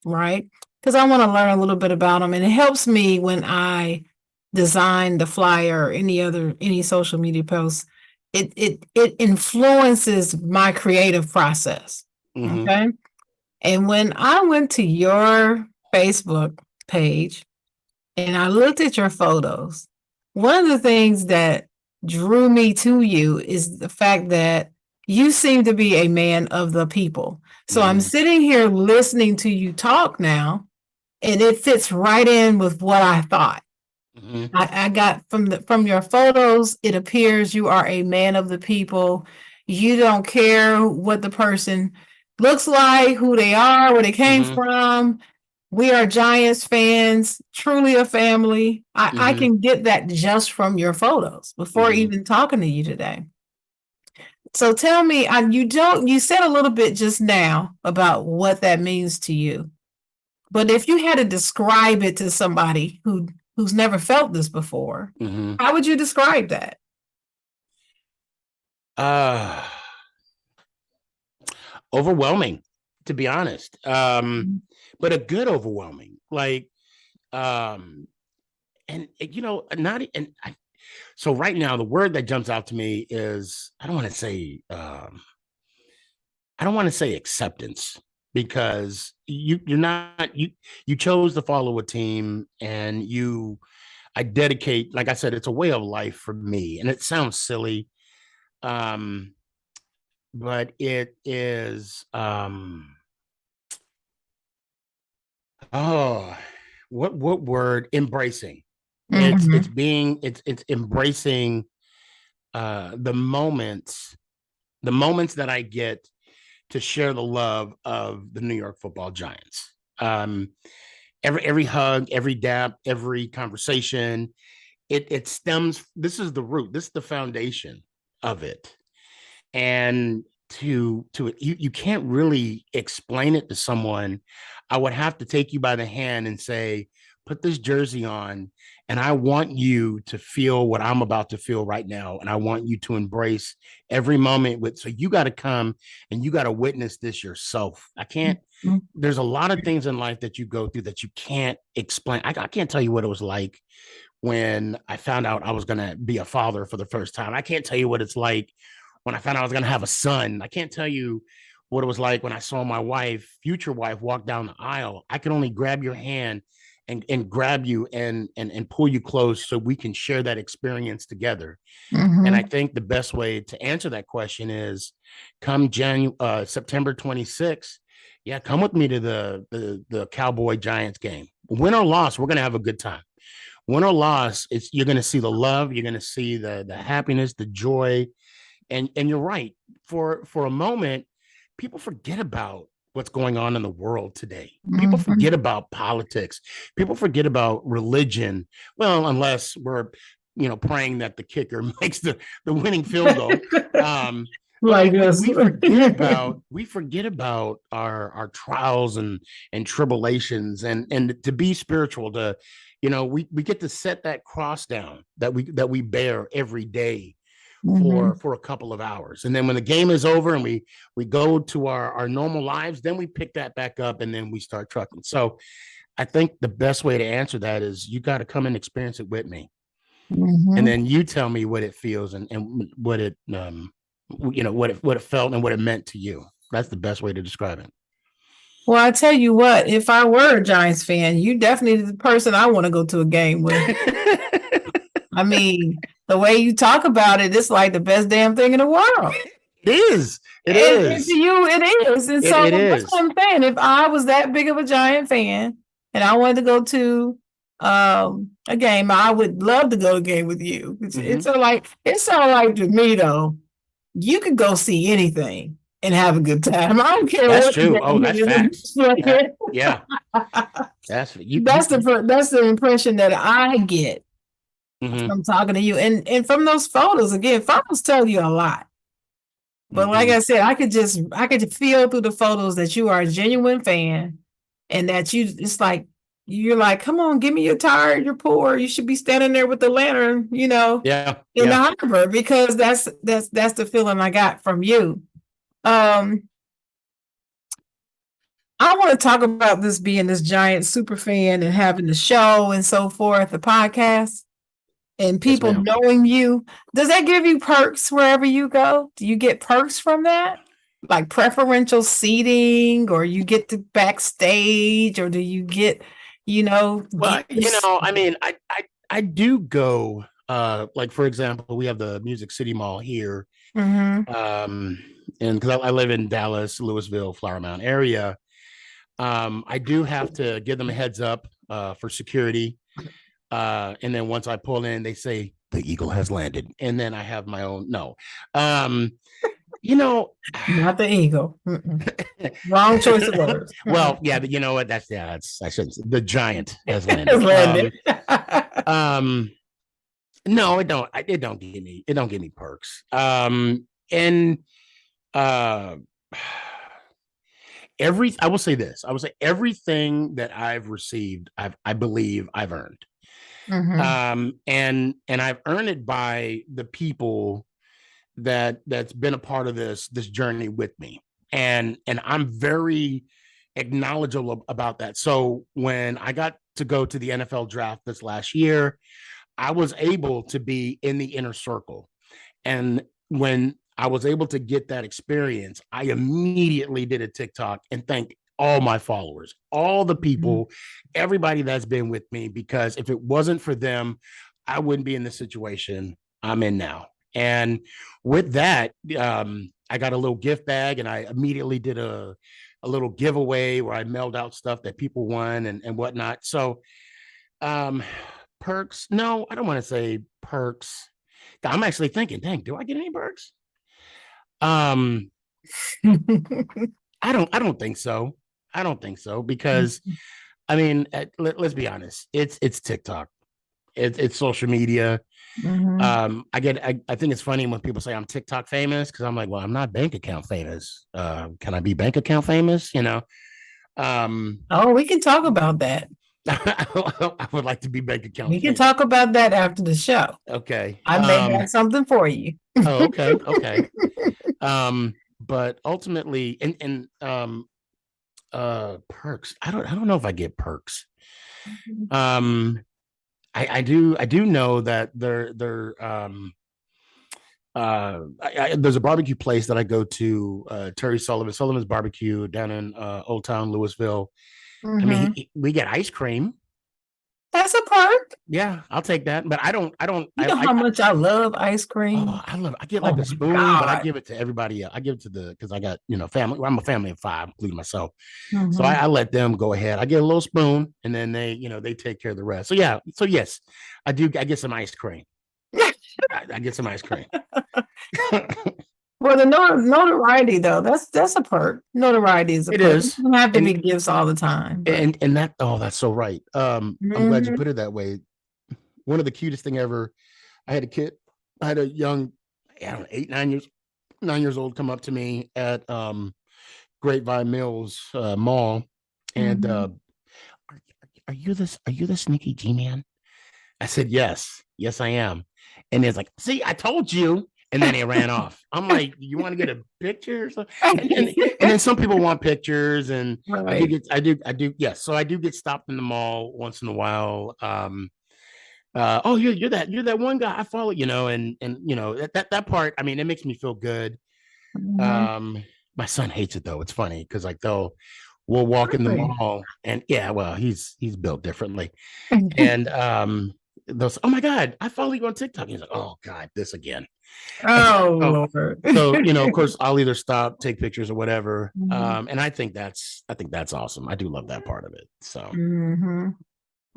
right? Because I want to learn a little bit about them, and it helps me when I design the flyer or any social media posts. It influences my creative process. Okay. And when I went to your Facebook page and I looked at your photos, one of the things that drew me to you is the fact that you seem to be a man of the people. So I'm sitting here listening to you talk now, and it fits right in with what I thought. I got from your photos, it appears you are a man of the people. You don't care what the person looks like, who they are, where they came from. We are Giants fans, truly a family. I can get that just from your photos before even talking to you today. So tell me, you said a little bit just now about what that means to you. But if you had to describe it to somebody who's never felt this before, how would you describe that? Overwhelming, to be honest. But a good overwhelming. Like, and you know, so right now the word that jumps out to me is I don't want to say acceptance, because you chose to follow a team, and I dedicate, like I said, it's a way of life for me, and it sounds silly, but it is what word? Embracing. It's embracing the moments that I get to share the love of the New York Football Giants. Every hug, every dap, every conversation, it stems. This is the root. This is the foundation of it. And to it, you can't really explain it to someone. I would have to take you by the hand and say, put this jersey on, and I want you to feel what I'm about to feel right now. And I want you to embrace every moment so you got to come and you got to witness this yourself. I can't, there's a lot of things in life that you go through that you can't explain. I can't tell you what it was like when I found out I was going to be a father for the first time. I can't tell you what it's like when I found out I was going to have a son. I can't tell you what it was like when I saw my future wife, walk down the aisle. I could only grab your hand and grab you and pull you close so we can share that experience together. And I think the best way to answer that question is come September 26th. Yeah, come with me to the Cowboy Giants game. Win or loss, we're going to have a good time. Win or loss, you're going to see the love, you're going to see the happiness, the joy. And you're right. For a moment, people forget about what's going on in the world today. People forget about politics. People forget about religion. Well, unless we're, praying that the kicker makes the winning field goal. We forget about our trials and tribulations, and to be spiritual, we get to set that cross down that we bear every day for a couple of hours. And then when the game is over and we go to our normal lives, then we pick that back up and then we start trucking. So I think the best way to answer that is you got to come and experience it with me. And then you tell me what it feels and what it, what it felt and what it meant to you. That's the best way to describe it. Well, I tell you what, if I were a Giants fan, you definitely the person I want to go to a game with. I mean, the way you talk about it, it's like the best damn thing in the world. It is. It is. To you, it is. And so that's what I'm saying. If I was that big of a Giant fan and I wanted to go to a game, I would love to go to a game with you. It's sort of like to me though, you could go see anything and have a good time. I don't care. That's true. Oh, that's facts. Yeah. That's the impression that I get. From talking to you and from those photos. Again, photos tell you a lot, but like I said, I could feel through the photos that you are a genuine fan and that you're like, come on, give me your tired, you're poor, you should be standing there with the lantern, in the harbor, because that's the feeling I got from you. I want to talk about this being this Giant super fan and having the show and so forth, the podcast. And people knowing you, does that give you perks wherever you go? Do you get perks from that? Like preferential seating, or you get to backstage, or do you get, Well, I mean, I do go, like, for example, we have the Music City Mall here. And because I live in Dallas, Louisville, Flower Mound area, I do have to give them a heads up for security. And then once I pull in, they say the Eagle has landed, and then I have my own. No, You know, Not the eagle. Wrong choice of words. Well, yeah, but you know what? That's I shouldn't say. The giant has It's landed. landed. No, it don't give me perks. And uh I will say this. I will say everything that I've received, I believe I've earned. And I've earned it by the people that's been a part of this journey with me. And I'm very acknowledgeable about that. So when I got to go to the NFL draft this last year, I was able to be in the inner circle. And when I was able to get that experience, I immediately did a TikTok and thanked all my followers, all the people, everybody that's been with me, because if it wasn't for them, I wouldn't be in the situation I'm in now. And with that, I got a little gift bag, and I immediately did a little giveaway where I mailed out stuff that people won and whatnot. So perks, no, I don't want to say perks. I'm actually thinking, dang, do I get any perks? I don't think so. I don't think so, because I mean, let's be honest. It's TikTok. It's social media. I think it's funny when people say I'm TikTok famous, because I'm like, well, I'm not bank account famous. Can I be bank account famous? You know? Oh, we can talk about that. I would like to be bank account. We can talk about that after the show. Okay. I may have something for you. Oh, okay. Okay. But ultimately, and perks. I don't know if I get perks. I do know that there's a barbecue place that I go to, Terry Sullivan's Barbecue down in Old Town Louisville. I mean, we get ice cream. That's a perk. Yeah, I'll take that. But I don't. You know how much I love ice cream. Oh, I get like a spoon, but I give it to everybody else. I give it to because I got, family. Well, I'm a family of 5, including myself. So I let them go ahead. I get a little spoon, and then they take care of the rest. So yeah. So yes, I do. I get some ice cream. I get some ice cream. Well, the notoriety though, that's a perk. Notoriety is a perk. It is. You don't have to be gifts all the time. But. And that, that's so right. I'm glad you put it that way. One of the cutest thing ever. I had a young, 8, 9 years old, come up to me at Grapevine Mills Mall, and are you the Sneaky G-Man? I said, yes, I am. And it's like, see, I told you. And then he ran off. I'm like, you want to get a picture or something? And then some people want pictures, and right. I do. Yes. So I do get stopped in the mall once in a while. Oh, you're that one guy I follow, and that part, I mean, it makes me feel good. My son hates it though. It's funny because like we'll walk in the mall, and well, he's built differently. And those, oh my God, I follow you on TikTok. He's like, oh God, this again. Oh Lord. So of course I'll either stop, take pictures or whatever. And I think that's awesome. I do love that part of it. So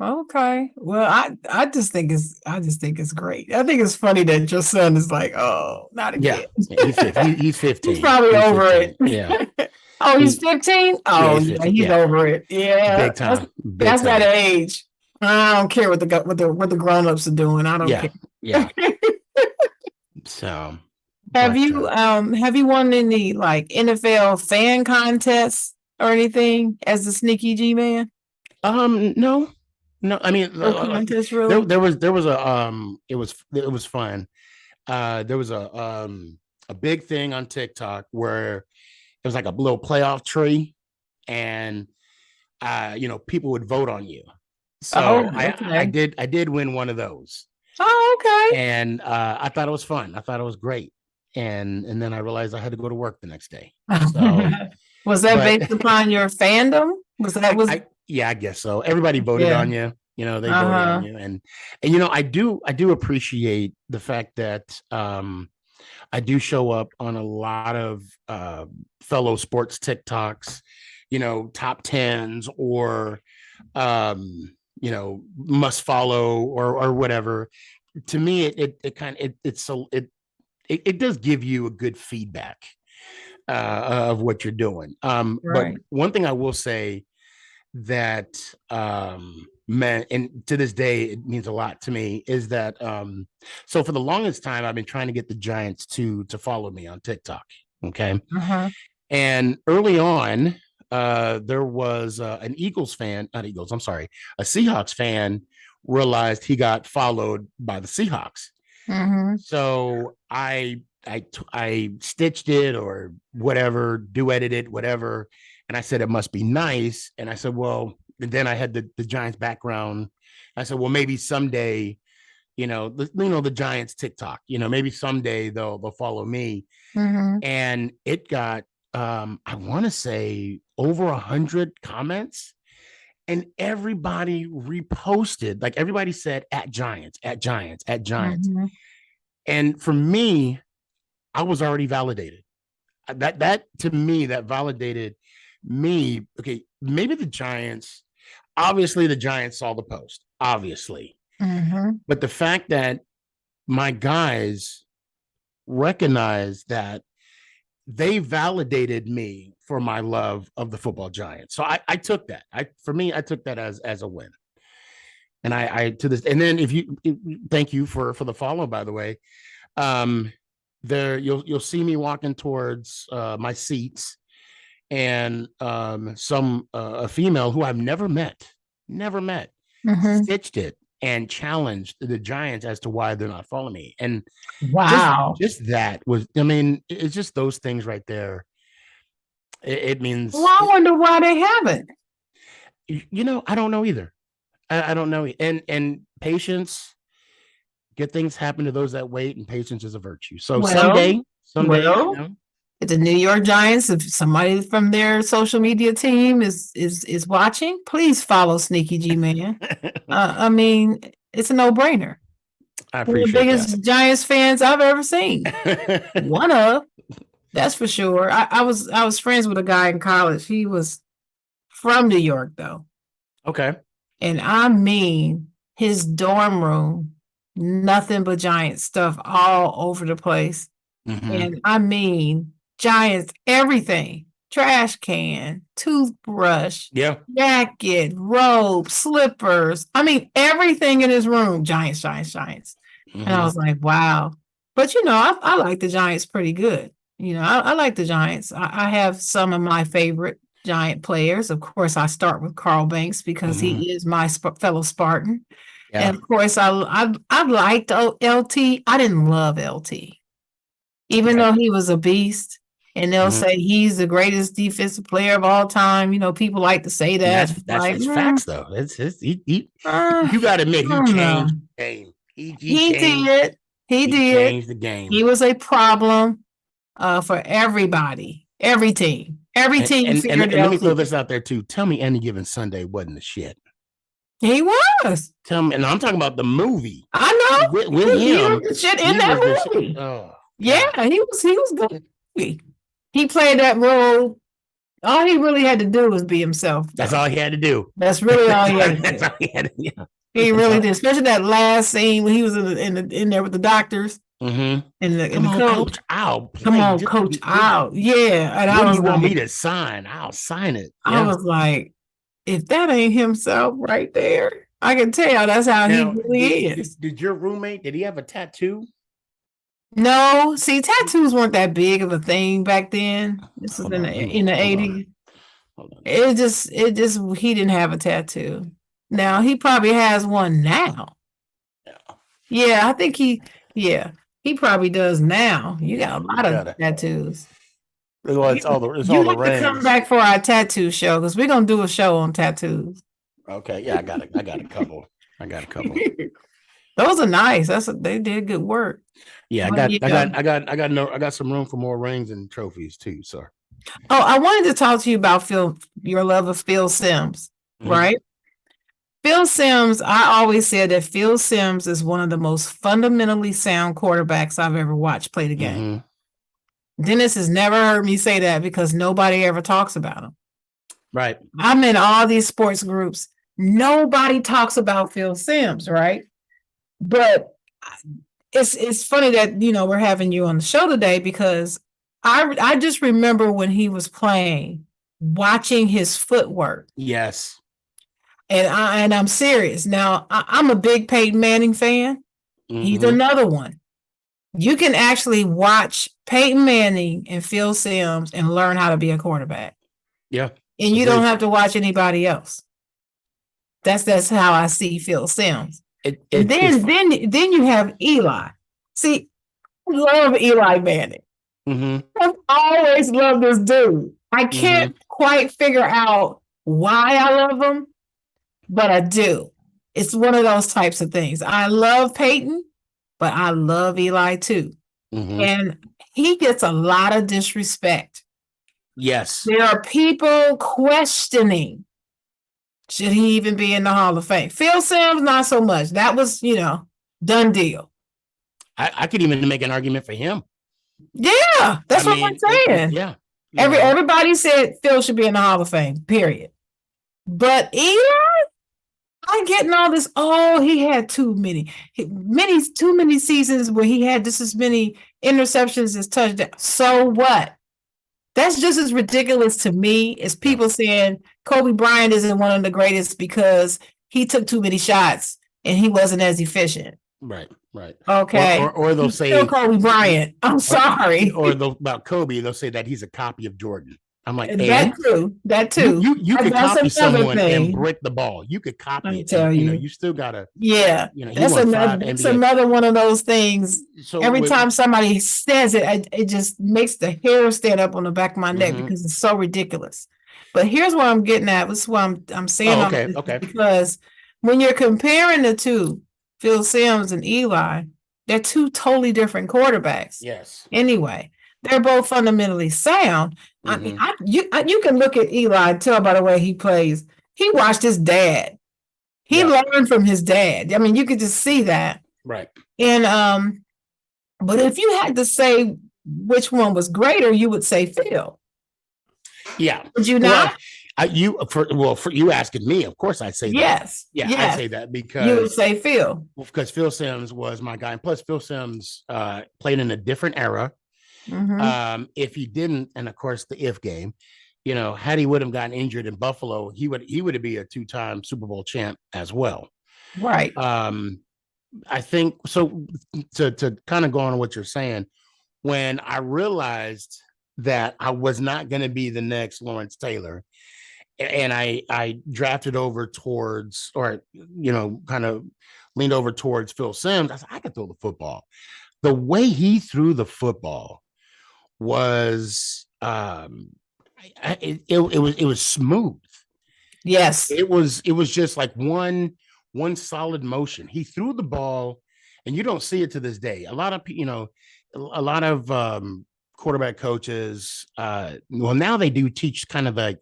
okay. Well, I just think it's great. I think it's funny that your son is like, oh, not again. Yeah, he's 15. He's probably over 15. it. Yeah. Oh, he's 15? Oh, yeah, he's over it. Yeah. Big time. That's that age. I don't care what the grown-ups are doing. I don't care. Yeah. So have you won any like NFL fan contests or anything as the Sneaky G-Man? No. I mean, contest, really? there was a it was fun. There was a big thing on TikTok where it was like a little playoff tree, and people would vote on you. So I did win one of those. Oh, okay. And I thought it was fun. I thought it was great. And then I realized I had to go to work the next day. So, was that based upon your fandom? I guess so. Everybody voted on you. They voted on you. And I do appreciate the fact that I do show up on a lot of fellow sports TikToks, top 10s or must follow or whatever. To me, it it does give you a good feedback of what you're doing. But one thing I will say that man, and to this day it means a lot to me, is that so for the longest time I've been trying to get the Giants to follow me on TikTok. Okay. And early on, there was an Eagles fan, not Eagles, I'm sorry, a Seahawks fan realized he got followed by the Seahawks. So I stitched it or whatever, duetted it, whatever. And I said, it must be nice. And I said, well, and then I had the Giants background. I said, well, maybe someday, the Giants TikTok, maybe someday they'll follow me. And it got, I want to say over 100 comments, and everybody reposted, like everybody said at Giants, at Giants, at Giants. And for me, I was already validated. That to me, that validated me. Okay, maybe the Giants, obviously the Giants saw the post, obviously. But the fact that my guys recognized that, they validated me for my love of the football Giants. So I took that. For me, I took that as a win. And I to this, and then thank you for the follow, by the way. There you'll see me walking towards my seats, and a female who I've never met, stitched it and challenged the Giants as to why they're not following me. And just that was, I mean, it's just those things right there. It means. Well, I wonder why they haven't. I don't know either. I don't know. And patience, good things happen to those that wait, and patience is a virtue. So someday, if the New York Giants, if somebody from their social media team is watching, please follow Sneakygmen. I mean, it's a no-brainer. I appreciate the biggest Giants fans I've ever seen. One of, that's for sure. I was friends with a guy in college. He was from New York, though. Okay. And I mean, his dorm room, nothing but Giant stuff all over the place. And I mean, Giants, everything, trash can, toothbrush, jacket, robe, slippers. I mean, everything in his room, Giants. And I was like, wow. But, I like the Giants pretty good. I like the Giants. I have some of my favorite Giant players. Of course, I start with Carl Banks because he is my fellow Spartan. And of course, I liked LT. I didn't love LT. Even though he was a beast, and they'll say he's the greatest defensive player of all time. People like to say that. That's facts, though. You got to admit, he changed the game. He did. He changed the game. He was a problem for everybody, every team. Every team. And let me throw this out there, too. Tell me Any Given Sunday wasn't the shit. He was. Tell me, and I'm talking about the movie. I know. With him. He was the shit in that movie. Yeah, he was good. He played that role. All he really had to do was be himself. That's all he had to do. That's really all he had to do. That's all he had to do. He really did, especially that last scene when he was in there with the doctors. And the coach. Come on, Coach Al. Yeah. And what do you want me to sign? I'll sign it. I was like, if that ain't himself right there, I can tell that's how he really is. Did your roommate, did he have a tattoo? No, see, tattoos weren't that big of a thing back then. This was in the 80s. It just he didn't have a tattoo. Now he probably has one now. Yeah, I think he probably does now. You got a lot of tattoos. Well, it's all the rings. To come back for our tattoo show because we're gonna do a show on tattoos. Okay, yeah, I got a couple. Those are nice. They did good work. Yeah, I got some room for more rings and trophies too, sir. Oh, I wanted to talk to you about your love of Phil Simms, right? Phil Simms, I always said that Phil Simms is one of the most fundamentally sound quarterbacks I've ever watched play the game. Dennis has never heard me say that because nobody ever talks about him. Right. I'm in all these sports groups. Nobody talks about Phil Simms, right? But it's funny that we're having you on the show today because I just remember when he was playing, watching his footwork. Yes. And I'm serious. Now, I'm a big Peyton Manning fan. Mm-hmm. He's another one. You can actually watch Peyton Manning and Phil Simms and learn how to be a quarterback. Yeah. And you don't have to watch anybody else. That's how I see Phil Simms. And then you have Eli. See, I love Eli Manning. Mm-hmm. I've always loved this dude. I can't quite figure out why I love him, but I do. It's one of those types of things. I love Peyton, but I love Eli too. Mm-hmm. And he gets a lot of disrespect. Yes. There are people questioning, should he even be in the Hall of Fame? Phil Simms, not so much. That was, done deal. I could even make an argument for him. Yeah, that's what I'm saying. Yeah. Everybody said Phil should be in the Hall of Fame, period. But Eli, I'm getting all this. Oh, he had too many seasons where he had just as many interceptions as touchdowns. So what? That's just as ridiculous to me as people saying Kobe Bryant isn't one of the greatest because he took too many shots and he wasn't as efficient. Right. Okay. Or they'll say Kobe Bryant. I'm sorry. Or about Kobe, they'll say that he's a copy of Jordan. I'm like, that too. You could copy someone and break the ball. You could copy it. You still gotta. Yeah, that's another one of those things. So every time somebody says it, it just makes the hair stand up on the back of my neck because it's so ridiculous. But here's what I'm getting at. This is what I'm saying. Okay. Because when you're comparing the two, Phil Simms and Eli, they're two totally different quarterbacks. Yes. Anyway, they're both fundamentally sound. I mean, you can look at Eli and tell by the way he plays. He watched his dad. He learned from his dad. I mean, you could just see that. Right. And but if you had to say which one was greater, you would say Phil. Yeah. Would you not? For you asking me, of course I'd say that. Yes. Yeah, yes. I'd say that because you would say Phil. Because Phil Simms was my guy. And plus Phil Simms played in a different era. Mm-hmm. If he didn't, and of course the if game, had he would have gotten injured in Buffalo, he would be a 2-time Super Bowl champ as well. Right. I think so. To kind of go on what you're saying, when I realized that I was not going to be the next Lawrence Taylor, and I drafted over towards, or kind of leaned over towards Phil Simms, I said I could throw the football. The way he threw the football was it was smooth. Yes, it was just like one solid motion. He threw the ball, and you don't see it to this day. A lot of quarterback coaches, now they do teach kind of like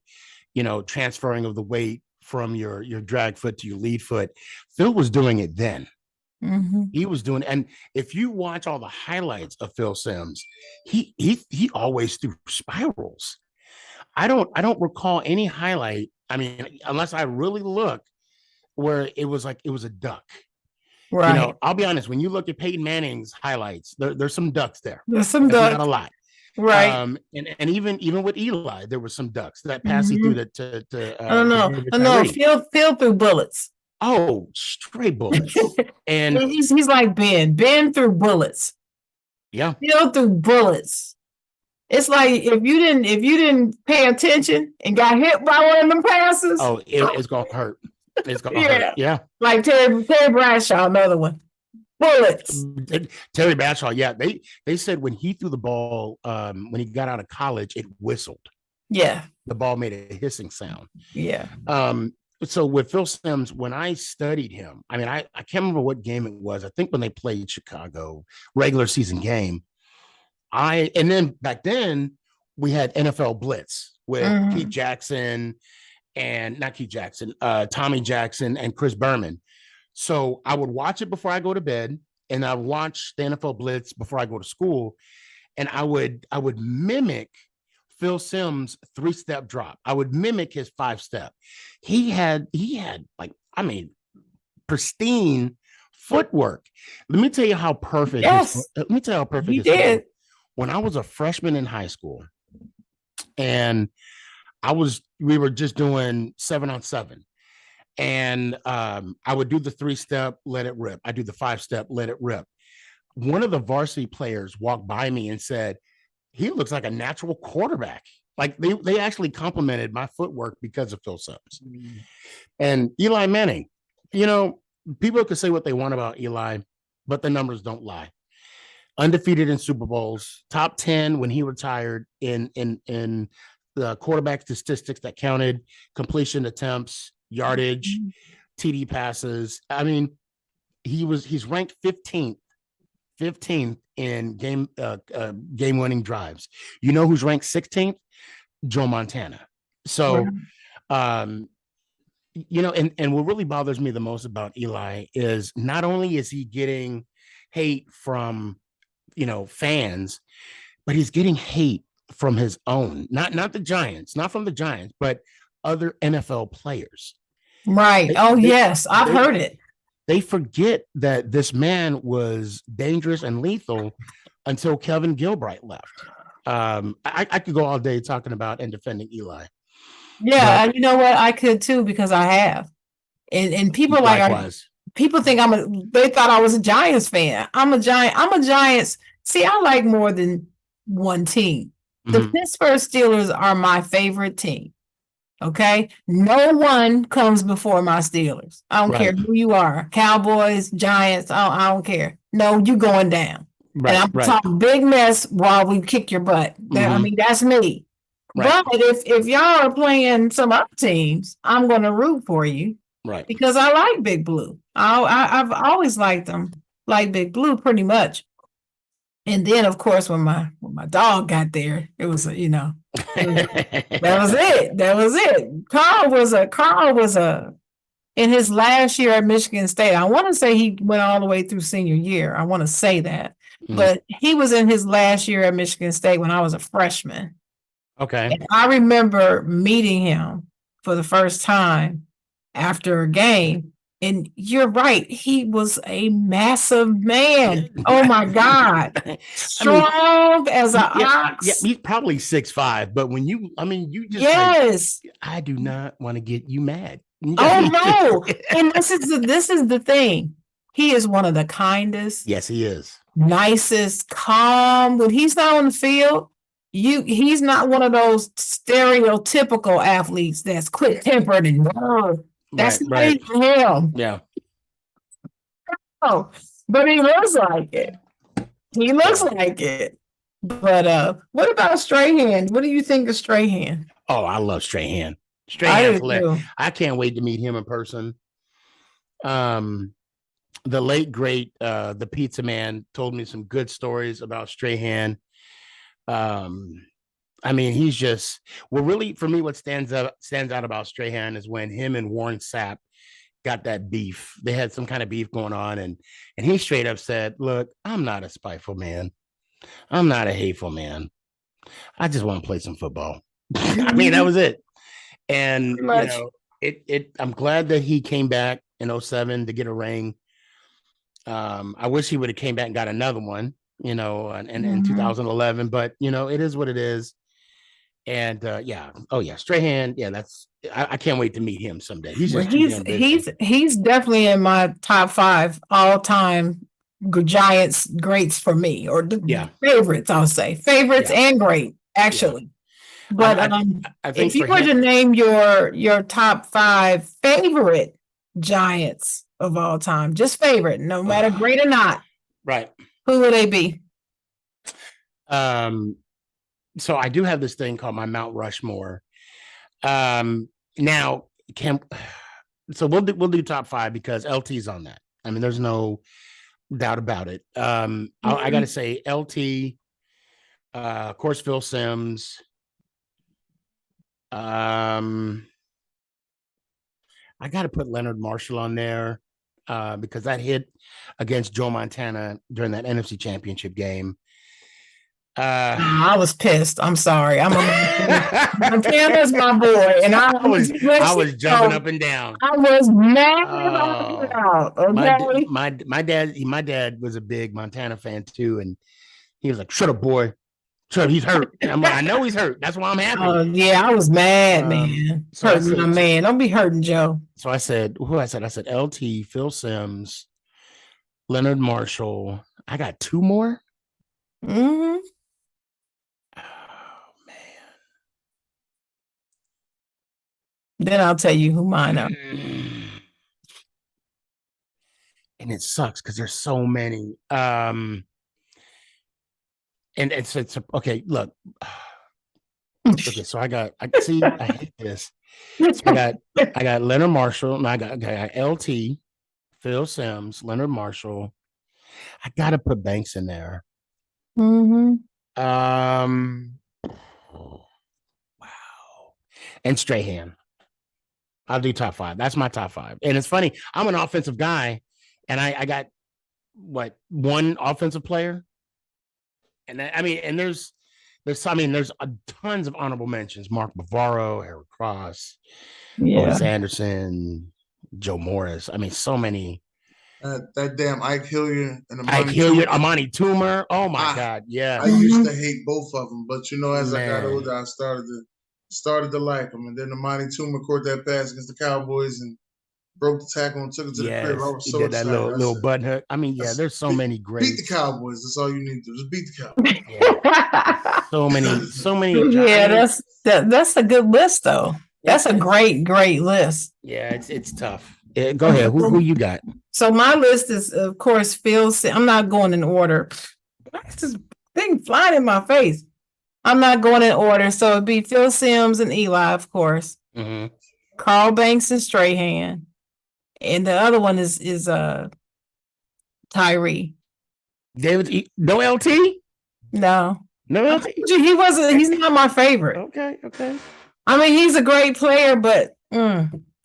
transferring of the weight from your drag foot to your lead foot. Phil was doing it then. Mm-hmm. He was doing, and if you watch all the highlights of Phil Simms, he always threw spirals. I don't recall any highlight. I mean, unless I really look, where it was like it was a duck. Right. I'll be honest. When you look at Peyton Manning's highlights, there's some ducks there. There's some ducks. Not a lot. Right. And even with Eli, there were some ducks. That pass he threw to I don't know. Phil threw bullets. Oh, straight bullets. And he's like Ben threw bullets. Yeah. Phil threw bullets. It's like if you didn't pay attention and got hit by one of them passes. Oh, it's gonna hurt. It's gonna hurt. Yeah. Like Terry Bradshaw, another one. Bullets. Terry Bradshaw, yeah. They said when he threw the ball, when he got out of college, it whistled. Yeah. The ball made a hissing sound. Yeah. So with Phil Simms, when I studied him, I mean, I can't remember what game it was. I think when they played Chicago, regular season game. And then back then we had NFL Blitz with Keith Jackson and not Keith Jackson, Tommy Jackson and Chris Berman. So I would watch it before I go to bed, and I would watch the NFL Blitz before I go to school, and I would mimic Phil Simms' 3-step drop. I would mimic his 5-step. He had like, I mean, pristine footwork. Let me tell you how perfect. Yes. Let me tell you how perfect He his footwork. did. When I was a freshman in high school, and we were just doing 7-on-7. And I would do the 3-step, let it rip. I do the 5-step, let it rip. One of the varsity players walked by me and said, he looks like a natural quarterback. Like they actually complimented my footwork because of Phil Simms. And Eli Manning, people could say what they want about Eli, but the numbers don't lie. Undefeated in Super Bowls, top 10 when he retired in the quarterback statistics that counted completion attempts, yardage, TD passes. I mean, he's ranked 15th in game winning drives. You know who's ranked 16th? Joe Montana. So, and what really bothers me the most about Eli is not only is he getting hate from, fans, but he's getting hate from his own, not the Giants, not from the Giants, but other NFL players. Right. Yes, I've heard it. They forget that this man was dangerous and lethal until Kevin Gilbride left. I could go all day talking about and defending Eli. Yeah, you know what? I could too, because I have. And people people think they thought I was a Giants fan. I'm a Giants. See, I like more than one team. The Pittsburgh Steelers are my favorite team. Okay. No one comes before my Steelers. I don't care who you are. Cowboys, Giants. I don't care. No, you going down. And I'm talking big mess while we kick your butt. I mean, that's me. Right. But if y'all are playing some other teams, I'm going to root for you. Right. Because I like Big Blue. I've always liked them, like Big Blue pretty much. And then, of course, when my dog got there, it was, that was it. That was it. Carl was in his last year at Michigan State. I want to say he went all the way through senior year. I want to say that. But he was in his last year at Michigan State when I was a freshman. Okay. And I remember meeting him for the first time after a game. And you're right. He was a massive man. Oh, my God. Strong as an ox. Yeah, he's probably 6'5", but when you just. Yes. I do not want to get you mad. Oh, no. And this is the thing. He is one of the kindest. Yes, he is. Nicest, calm. When he's not on the field, he's not one of those stereotypical athletes that's quick-tempered and that's not him. Yeah. Oh, but he looks like it. He looks like it. But what about Strahan? What do you think of Strahan? Oh, I love Strahan. Strahan, I can't wait to meet him in person. The late great the pizza man told me some good stories about Strahan. I mean, he's just really, for me, what stands out about Strahan is when him and Warren Sapp got that beef. They had some kind of beef going on, and he straight up said, "Look, I'm not a spiteful man. I'm not a hateful man. I just want to play some football." I mean, that was it. And I'm glad that he came back in 2007 to get a ring. I wish he would have came back and got another one, in 2011, but it is what it is. And Strahan, I can't wait to meet him someday. He's definitely in my top 5 all-time Giants greats for me, or favorites. I'll say favorites and great, actually. But I think if you were to name your top 5 favorite Giants of all time, just favorite, no matter great or not, right? Who would they be? So I do have this thing called my Mount Rushmore. Now, so we'll do top 5 because LT's on that. I mean, there's no doubt about it. I got to say LT, of course, Phil Simms. I got to put Leonard Marshall on there because that hit against Joe Montana during that NFC Championship game. I was pissed. I'm sorry. I'm a Montana's my boy, and I was jumping up and down. I was mad about okay. My dad was a big Montana fan too, and he was like, "Shut up, boy. Shut up. He's hurt." And I'm like, "I know he's hurt. That's why I'm happy." Yeah, I was mad, man. So hurting my man. Don't be hurting Joe. So I said, I said LT, Phil Simms, Leonard Marshall. I got two more. Mm-hmm. Oh man. Then I'll tell you who mine are. And it sucks because there's so many. And it's okay. Look, okay. So I hate this. I got Leonard Marshall. And I got LT, Phil Simms, Leonard Marshall. I gotta put Banks in there. Mm-hmm. Wow. And Strahan. I'll do top 5. That's my top 5. And it's funny. I'm an offensive guy, and I got one offensive player. And there's tons of honorable mentions. Mark Bavaro, Eric Cross, Otis Anderson, Joe Morris. I mean, so many. That damn Ike Hilliard and Amani Toomer. Oh my God, yeah. I used to hate both of them, but as I got older, I started to like them. And then Amani Toomer caught that pass against the Cowboys and broke the tackle and took it to the crib. I was so did that excited. little button hook. I mean, there's so many great. Beat the Cowboys. That's all you need to do. Just beat the Cowboys. So many. Yeah, that's a good list though. That's a great list. Yeah, it's tough. Go ahead. Who you got? So my list is, of course, Phil. I'm not going in order. This thing flying in my face. I'm not going in order. So it'd be Phil Simms and Eli, of course. Mm-hmm. Carl Banks and Strahan, and the other one is Tyree. David, no LT. No LT. He wasn't. He's not my favorite. Okay. I mean, he's a great player, but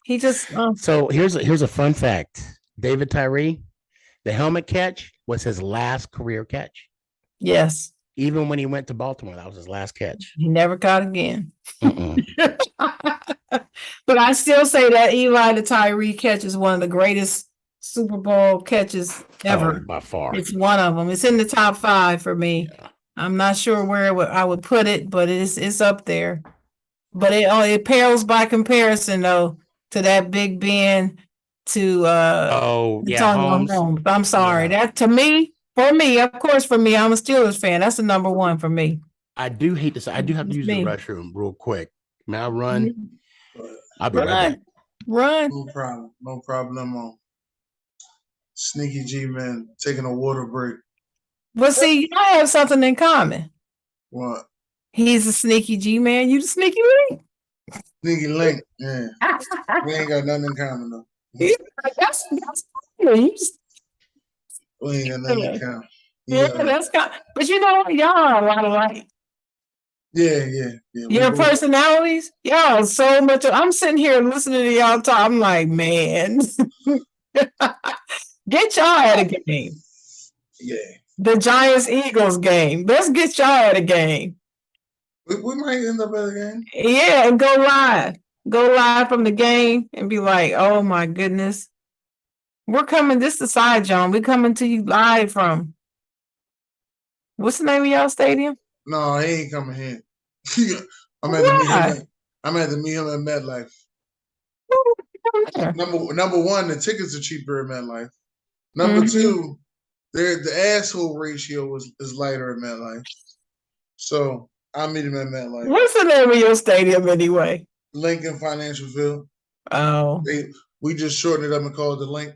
he just. So here's a fun fact. David Tyree, the helmet catch was his last career catch. Yes. Even when he went to Baltimore, that was his last catch. He never caught again. But I still say that Eli to Tyree catch is one of the greatest Super Bowl catches ever. By far. It's one of them. It's in the top 5 for me. Yeah. I'm not sure where I would put it, but it's up there. But it pales by comparison, though, to that Big Ben to Holmes. I'm sorry. That to me, for me, of course, for me, I'm a Steelers fan. That's the number 1 for me. I do hate to say, I do have to use the restroom real quick. May I run? I'll be right back. Run. No problem. Sneaky G-Man taking a water break. Well, see, I have something in common. What? He's a sneaky G-Man. You the sneaky link? Sneaky link, yeah. We ain't got nothing in common, though. That's we ain't got nothing in common. Yeah, that's kind. But you know, y'all are a lot alike. Yeah. Your personalities, y'all so much. I'm sitting here listening to y'all talk. I'm like, man, get y'all at a game. Yeah. The Giants Eagles game. Let's get y'all at a game. We might end up at a game. Yeah, and go live. Go live from the game and be like, oh my goodness. We're coming. This is Side Jawn. We're coming to you live from. What's the name of y'all stadium? No, he ain't coming here. I'm at the meet him at MetLife. Number 1, the tickets are cheaper at MetLife. Number 2, the asshole ratio is lighter at MetLife. So I'll meet him at MetLife. What's the name of your stadium anyway? Lincoln Financial Field. Oh. We just shortened it up and called it the Link.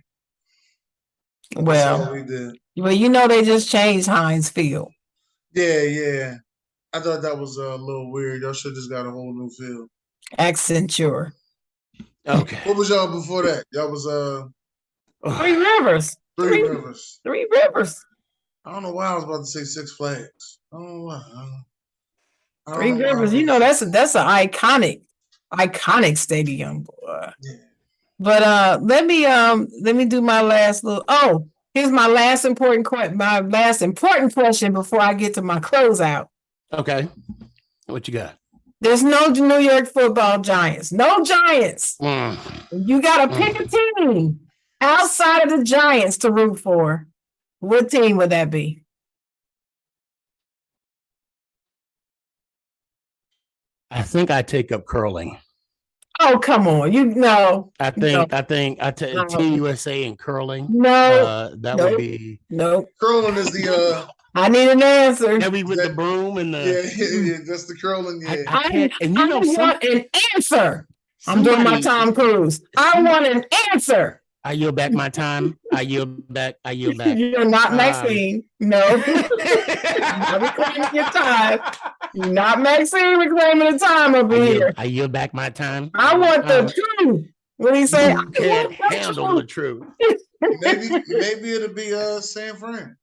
Well, that's all we did. Well, you know they just changed Heinz Field. Yeah. I thought that was a little weird. Y'all should just got a whole new field. Accenture. Okay. What was y'all before that? Y'all was Three Rivers. Three Rivers. Three Rivers. I don't know why I was about to say Six Flags. I don't know why. Three Rivers. You know that's an iconic stadium, boy. Yeah. But let me do my last little. Oh, Here's my last important question before I get to my closeout. Okay. What you got? There's no New York Football Giants. No Giants. You got to pick a team outside of the Giants to root for. What team would that be? I think I take up curling. Oh, come on. I take Team USA and curling. No. That would be. No. Curling is the. I need an answer. Maybe with the broom and the. Yeah, that's the curling. Yeah. I can't. And you know, want an answer. I'm doing my Tom Cruise. I want an answer. I yield back my time. I yield back. You're not Maxine. No. You're not reclaiming your time. You're not Maxine reclaiming the time over here. I yield back my time. I want the truth. What do you say? You can't handle the truth. Maybe it'll be San Fran.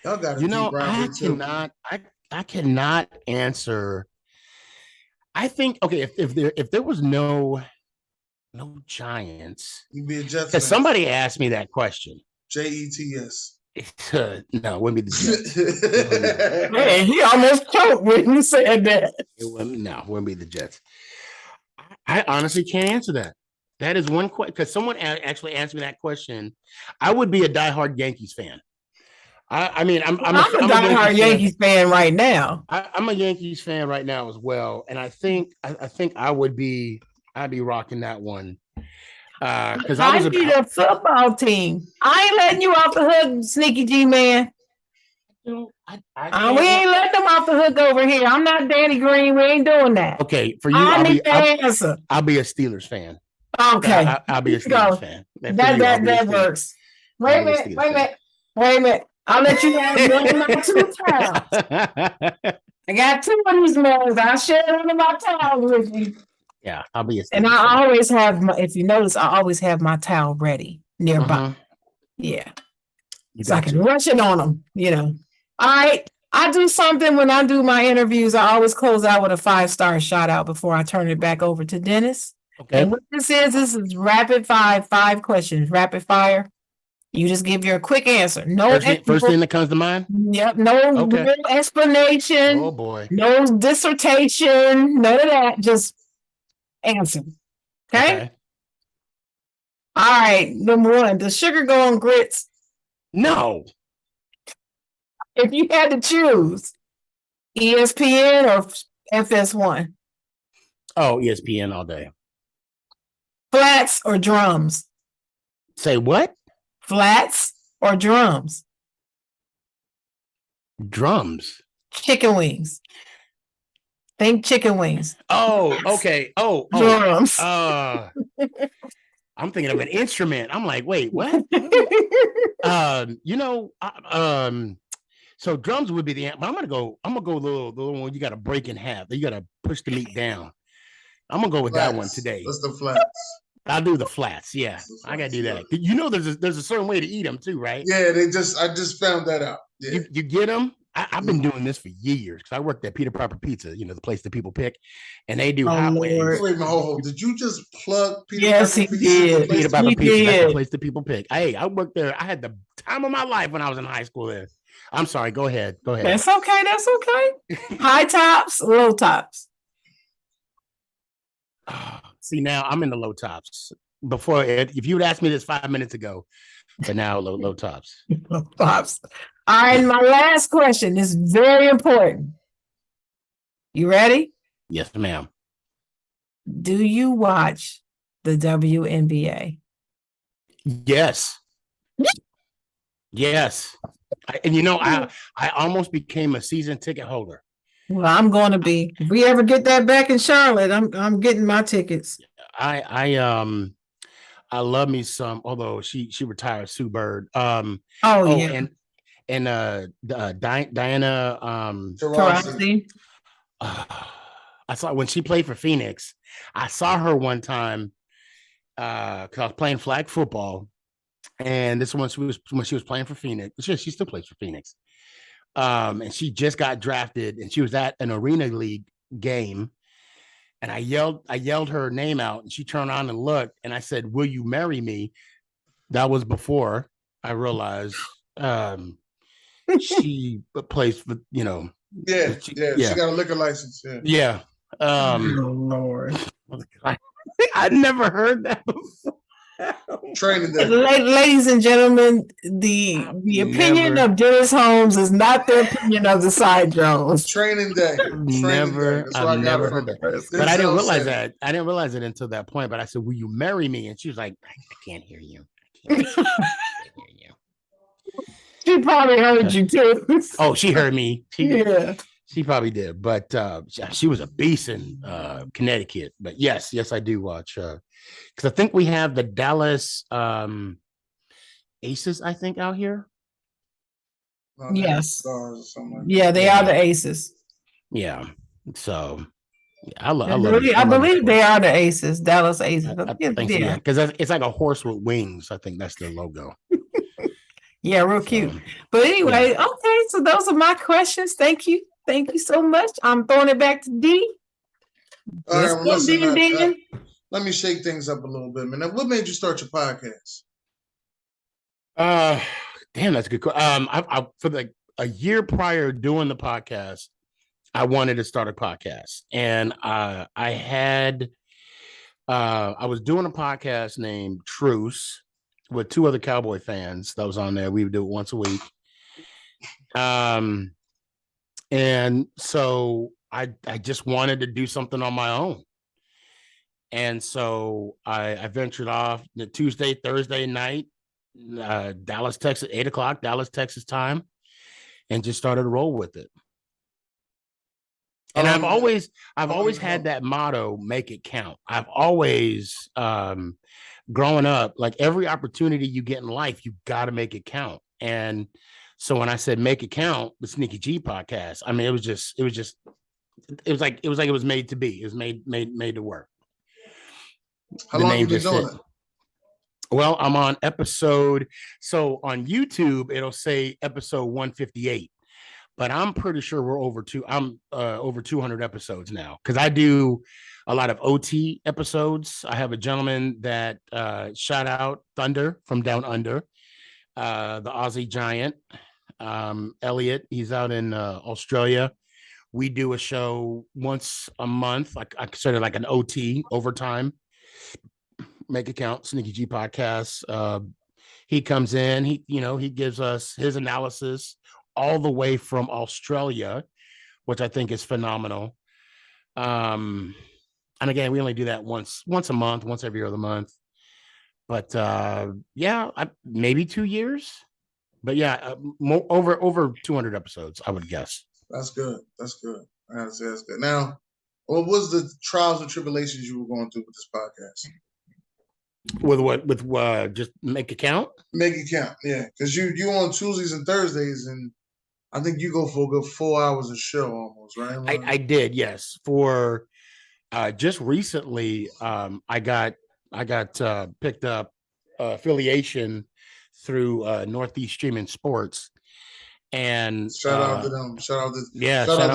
Y'all got to I cannot answer. I think if there was no Giants, you'd be a Jets. Because somebody asked me that question. Jets. No, it wouldn't be the Jets. Man, he almost choked when you said that. It wouldn't be the Jets. I honestly can't answer that. That is one question because someone actually asked me that question. I would be a diehard Yankees fan. I'm a diehard Yankees fan right now. I'm a Yankees fan right now as well, and I think I'd be rocking that one because I need a football team. I ain't letting you off the hook, Sneaky G man. We ain't letting them off the hook over here. I'm not Danny Green. We ain't doing that. Okay, for you, I'll be a Steelers fan. Okay, I'll be a Steelers fan. That works. Wait a minute. I'll let you have one of my 2 towels. I got 2 of these mugs. I'll share one of my towels with you. Yeah, I'll be a Steelers And I always have if you notice, I always have my towel ready nearby. Yeah. So I can rush it on them, All right. I do something when I do my interviews. I always close out with a 5-star shout out before I turn it back over to Dennis. Okay. And what this is rapid fire, 5 questions, rapid fire. You just give your quick answer. First thing that comes to mind? Yep. No explanation. Oh boy. No dissertation. None of that. Just answer. Okay? All right. Number 1. Does sugar go on grits? No. If you had to choose ESPN or FS1? Oh, ESPN all day. Flats or drums? Say what? Flats or drums? Drums. Chicken wings. Think chicken wings. Oh, okay. Oh, drums. I'm thinking of an instrument. I'm like, wait, what? So drums would be the answer. But I'm gonna go the little one you gotta break in half. You gotta push the meat down. I'm gonna go with that one today. That's the flats. I'll do the flats. Yeah, I gotta do that. There's a certain way to eat them too, right? Yeah, I just found that out. Yeah. You get them. I've been doing this for years because I worked at Peter Piper Pizza, the place that people pick, and they do hot wings. Wait, hold. Did you just plug Peter Yes, Piper he did. Peter Piper Pizza, that's the place that people pick. Hey, I worked there. I had the time of my life when I was in high school there. I'm sorry. Go ahead. That's okay. High tops, low tops. See, now I'm in the low tops. Before, if you would ask me this 5 minutes ago, but now low tops. Low tops. All right, my last question is very important. You ready? Yes, ma'am. Do you watch the WNBA? Yes. Yes. I almost became a season ticket holder. Well, I'm going to be. If we ever get that back in Charlotte, I'm getting my tickets. I love me some. Although she retired, Sue Bird. Yeah, and Diana Taurasi. I saw when she played for Phoenix. I saw her one time because I was playing flag football, and this one when she was playing for Phoenix. She still plays for Phoenix. And she just got drafted, and she was at an Arena League game, and I yelled her name out, and she turned on and looked, and I said, "Will you marry me?" That was before I realized she plays for, She got a liquor license. Yeah. Oh, Lord. I never heard that before. Training day. Ladies and gentlemen, the opinion of Dennis Holmes is not the opinion of the Side Jawn. Training day. I've never heard that. But I didn't realize that. I didn't realize it until that point. But I said, "Will you marry me?" And she was like, "I can't hear you. I can't hear you." She probably heard you too. Oh, she heard me. Yeah. She probably did, but she was a beast in Connecticut. But yes, I do watch because I think we have the Dallas Aces, I think, out here. Yes. Yeah, they are the Aces. Yeah. So I I love believe they are the Aces, Dallas Aces. I think so, yeah, because it's like a horse with wings. I think that's their logo. Yeah, real cute. But anyway, okay, so those are my questions. Thank you so much. I'm throwing it back to D. All right, well, listen, let me shake things up a little bit, man. Now, what made you start your podcast? Damn, that's a good question. I for like a year prior doing the podcast, I wanted to start a podcast, and I was doing a podcast named Truce with two other Cowboy fans that was on there. We would do it once a week. And so I just wanted to do something on my own. And so I ventured off the Tuesday, Thursday night, Dallas, Texas, 8:00, Dallas, Texas time, and just started to roll with it. And I've always had that motto, make it count. I've always, growing up, like every opportunity you get in life, you got to make it count. And so when I said make it count, the Sneaky G podcast, I mean, it was like it was made to be. It was made to work. How long have you been doing it? Well, I'm on episode. So on YouTube, it'll say episode 158. But I'm pretty sure we're over 200 episodes now, because I do a lot of OT episodes. I have a gentleman that shout out Thunder from Down Under, the Aussie giant, Elliot. He's out in Australia. We do a show once a month. I consider like an OT, overtime. Make it count. Sneaky G podcast. He comes in. He gives us his analysis all the way from Australia, which I think is phenomenal. And again, we only do that once a month, once every other month. But maybe 2 years. But over 200 episodes, I would guess. That's good. That's good. That's good. Now, what was the trials and tribulations you were going through with this podcast? With what? With just make it count? Make it count, yeah. Because you on Tuesdays and Thursdays, and I think you go for a good 4 hours a show almost, right? I did, yes. For just recently, I got picked up affiliation through Northeast Streaming Sports, and shout out to them. Shout out to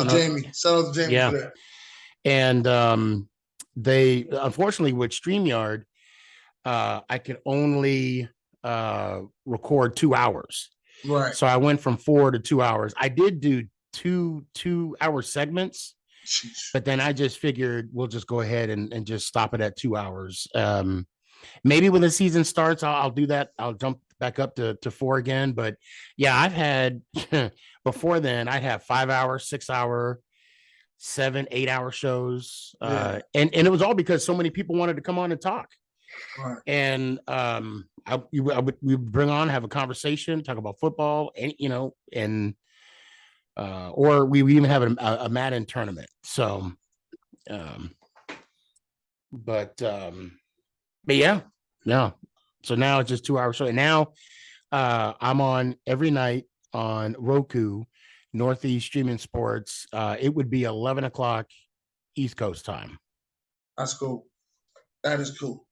Jamie. Shout out to Jamie for that. And they unfortunately with StreamYard, I could only record 2 hours. Right. So I went from 4 to 2 hours. I did do two hour segments, but then I just figured we'll just go ahead and just stop it at 2 hours. Maybe when the season starts, I'll do that. I'll jump back up to 4 again. But yeah, I've had before then, I'd have 5 hour, 6 hour, 7, 8 hour shows. And it was all because so many people wanted to come on and talk. Right. And we would bring on, have a conversation, talk about football, and or we even have a Madden tournament. So, but yeah, no. So now it's just 2 hours. So now I'm on every night on Roku, Northeast Streaming Sports. It would be 11 o'clock East Coast time. That's cool. That is cool.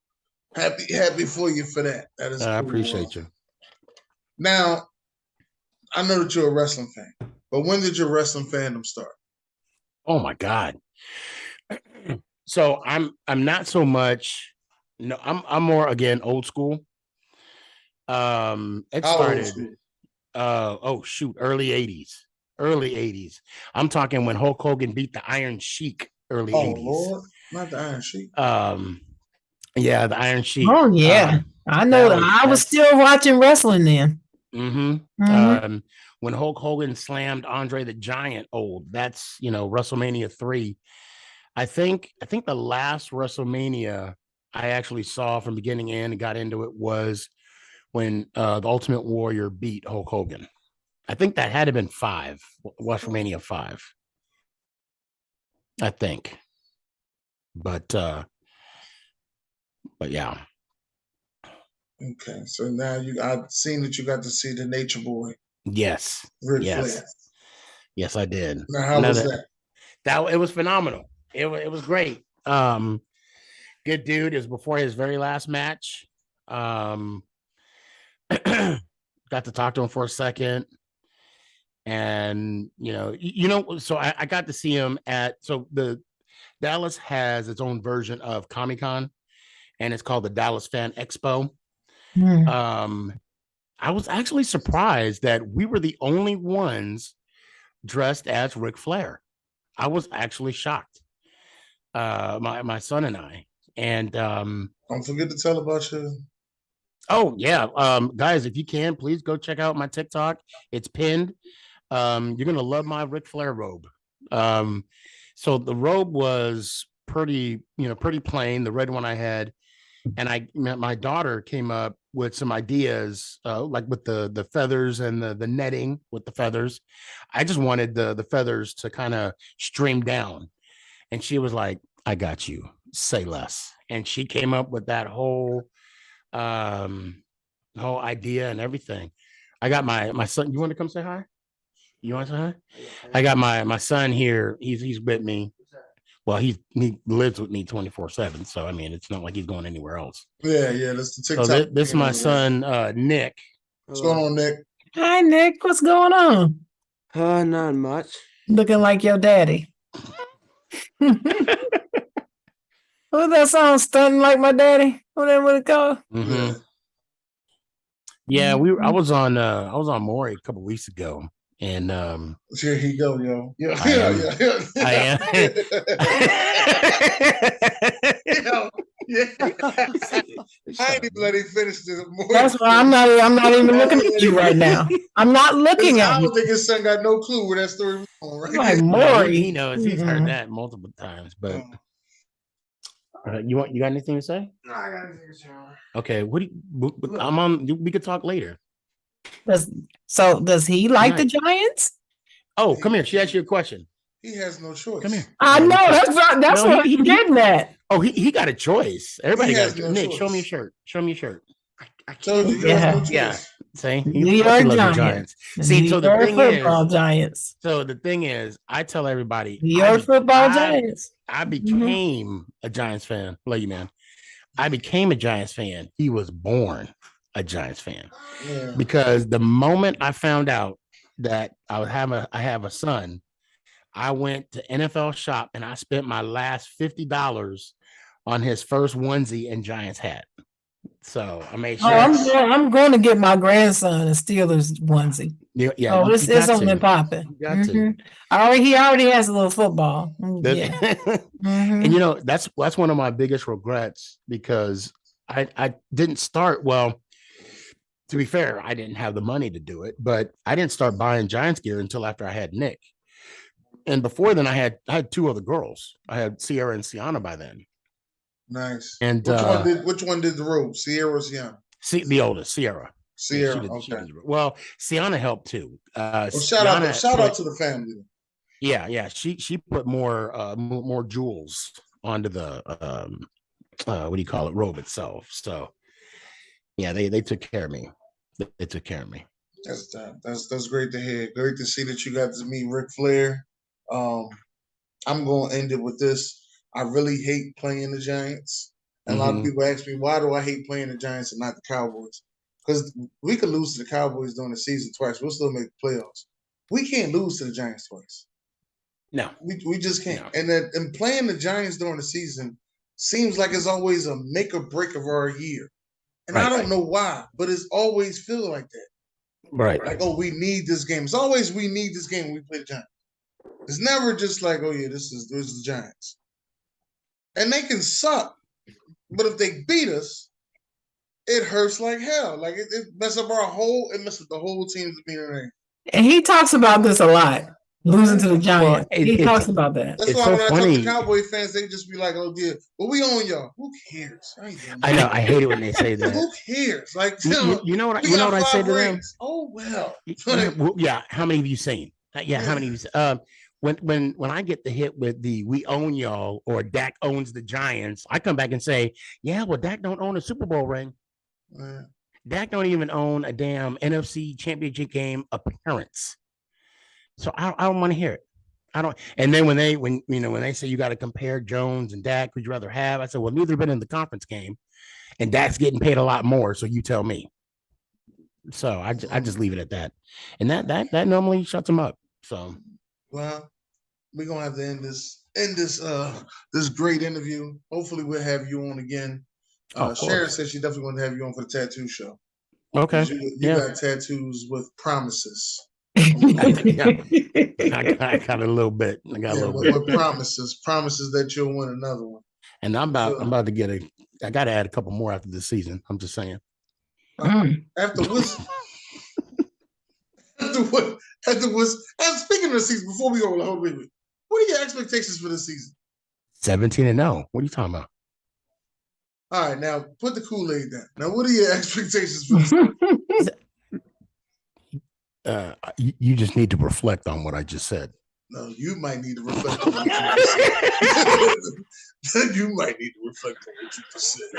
Happy for you for that. That is cool. I appreciate you. Now, I know that you're a wrestling fan, but when did your wrestling fandom start? Oh my God. So I'm not so much. No, I'm more again old school. It How old started. school? Early 80s. Early 80s. I'm talking when Hulk Hogan beat the Iron Sheik. Early Oh 80s. Lord, not the Iron Sheik. Yeah, the Iron Sheik. Oh yeah, I know. I was still watching wrestling then. When Hulk Hogan slammed Andre the Giant old, that's WrestleMania 3. I think the last WrestleMania I actually saw from beginning to end and got into it was when the Ultimate Warrior beat Hulk Hogan. I think that had to been 5, WrestleMania 5. I think. But yeah. Okay, so now I've seen that you got to see the Nature Boy. Yes. Ric Flair. Yes, I did. Now, how was that? It was phenomenal. It was great. Good dude. It was before his very last match. Got to talk to him for a second. And so I got to see him the Dallas has its own version of Comic-Con, and it's called the Dallas Fan Expo. I was actually surprised that we were the only ones dressed as Ric Flair. I was actually shocked. My son and I. And don't forget to tell about you. Oh yeah. Guys, if you can, please go check out my TikTok. It's pinned. You're gonna love my Ric Flair robe. So the robe was pretty plain, the red one I had. And my daughter came up with some ideas, like with the feathers and the netting with the feathers. I just wanted the feathers to kind of stream down. And she was like, I got you. Say less. And she came up with that whole idea and everything. I got my son. You want to come say hi? You want to say hi? I got my son here. He's with me. Well, he lives with me 24/7. So I mean, it's not like he's going anywhere else. Yeah, that's the TikTok. So this is my son, Nick. What's going on, Nick? Hi, Nick. What's going on? Not much. Looking like your daddy. Who's that song? Stunting like my daddy. Whatever it called. Yeah, I was on Maury a couple weeks ago. And here he go, yo. Yeah. I am. I ain't even let him finish this. That's why I'm not even looking at you right now. I'm not looking at you. I don't think his son got no clue where that story was going. Right? Like Maury, he knows. He's heard that multiple times. But you got anything to say? No, I got anything to say. Okay, I'm on. We could talk later. Does he like the Giants? Oh, come here. She asked you a question. He has no choice. Come here. I know. That's what he's getting at. Oh, he got a choice. Everybody got a choice. Nick, choice. Show me your shirt. Show me your shirt. I told you, yeah. See, New York Giants. See, so the thing is, football Giants. So the thing is, I tell everybody, New York football Giants. I became a Giants fan. Love you, man. I became a Giants fan. He was born a Giants fan because the moment I found out that I have a son, I went to NFL Shop and I spent my last $50 on his first onesie and Giants hat. So I made sure. I'm going to get my grandson a Steelers onesie. Yeah. Oh, it's only popping. He already has a little football. And that's one of my biggest regrets because I didn't start. Well, to be fair, I didn't have the money to do it, but I didn't start buying Giants gear until after I had Nick. And before then, I had 2 other girls. I had Sierra and Sienna by then. Nice. And which one did the robe? Sierra or Sienna? The oldest, Sierra. Sierra. Okay. Well, Sienna helped too. Shout out to the family. Yeah. She put more jewels onto the what do you call it, robe itself. So yeah, they took care of me. They took care of me. That's great to hear. Great to see that you got to meet Ric Flair. I'm going to end it with this. I really hate playing the Giants. And a lot of people ask me, why do I hate playing the Giants and not the Cowboys? Because we could lose to the Cowboys during the season twice. We'll still make the playoffs. We can't lose to the Giants twice. No. We just can't. No. And playing the Giants during the season seems like it's always a make or break of our year. And I don't know why, but it's always feel like that. Right. Like, oh, we need this game. It's always we need this game when we play the Giants. It's never just like, oh yeah, this is the Giants. And they can suck, but if they beat us, it hurts like hell. Like it messes up it messes up the whole team's demeanor. And he talks about this a lot. Losing to the Giants. He talks about that. That's why when I talk to Cowboy fans, they just be like, "Oh dear, well we own y'all. Who cares?" I know. I hate it when they say that. Who cares? Like, you know what I say to them? Oh well. Yeah. How many of you seen? Yeah. How many of you? When I get the hit with the "we own y'all" or Dak owns the Giants, I come back and say, "Yeah, well, Dak don't own a Super Bowl ring. Dak don't even own a damn NFC Championship game appearance." So I don't want to hear it. I don't. And then when they say you got to compare Jones and Dak, who'd you rather have? I said, well, neither been in the conference game, and Dak's getting paid a lot more. So you tell me. So I just leave it at that, and that normally shuts them up. So, well, we're gonna have to end this great interview. Hopefully, we'll have you on again. Sharon said she definitely want to have you on for the tattoo show. Okay, you got tattoos with promises. I got a little bit. I got a little bit. With promises that you'll win another one. And I'm about to get I got to add a couple more after this season. I'm just saying. After what? Speaking of the season, before we go the whole week, what are your expectations for this season? 17-0. What are you talking about? All right, now put the Kool-Aid down. Now, what are your expectations for this season? You just need to reflect on what I just said. No, you might need to reflect on what you just said. You might need to reflect on what you just said.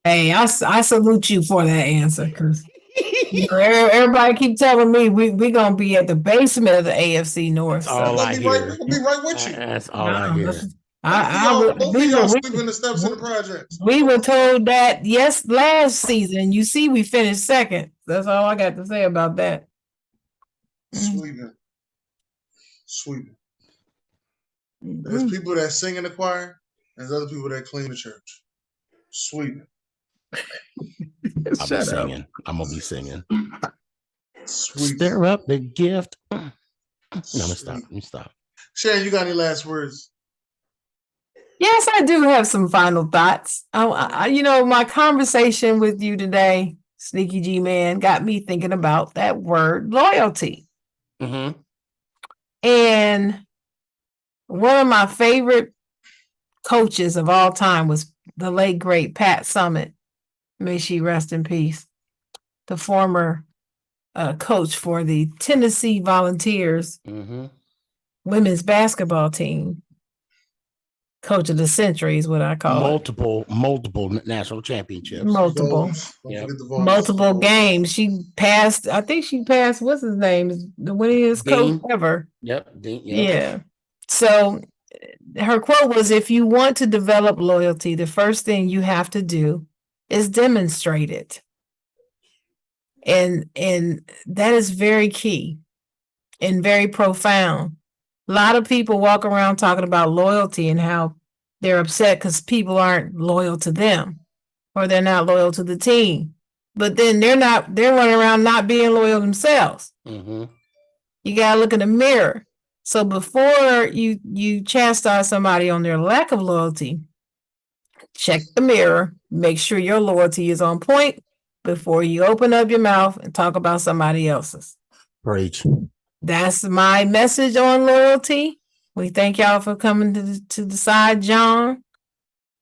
Hey, I salute you for that answer, because everybody keep telling me we gonna be at the basement of the AFC North. All I hear. We'll be right with you. That's all I hear. Both of y'all sleeping the steps in the projects. We were told that last season. You see, we finished second. That's all I got to say about that. Sweeping. There's people that sing in the choir, and there's other people that clean the church. Sweeping. I'll be singing. I'm gonna be singing. Sweeping. Stir up the gift. No, let me stop. Sharon, you got any last words? Yes, I do have some final thoughts. My conversation with you today, Sneaky G Man, got me thinking about that word loyalty. Mm-hmm. And one of my favorite coaches of all time was the late, great Pat Summitt. May she rest in peace. The former coach for the Tennessee Volunteers women's basketball team. Coach of the century is what I call it. Multiple national championships. Multiple games. She passed, what's his name? The winningest coach ever. Yep. Dean, yeah. So her quote was, if you want to develop loyalty, the first thing you have to do is demonstrate it. And that is very key and very profound. A lot of people walk around talking about loyalty and how they're upset because people aren't loyal to them or they're not loyal to the team. But then they're running around not being loyal themselves. Mm-hmm. You got to look in the mirror. So before you chastise somebody on their lack of loyalty, check the mirror, make sure your loyalty is on point before you open up your mouth and talk about somebody else's. Preach. That's my message on loyalty. We thank y'all for coming to the Side Jawn.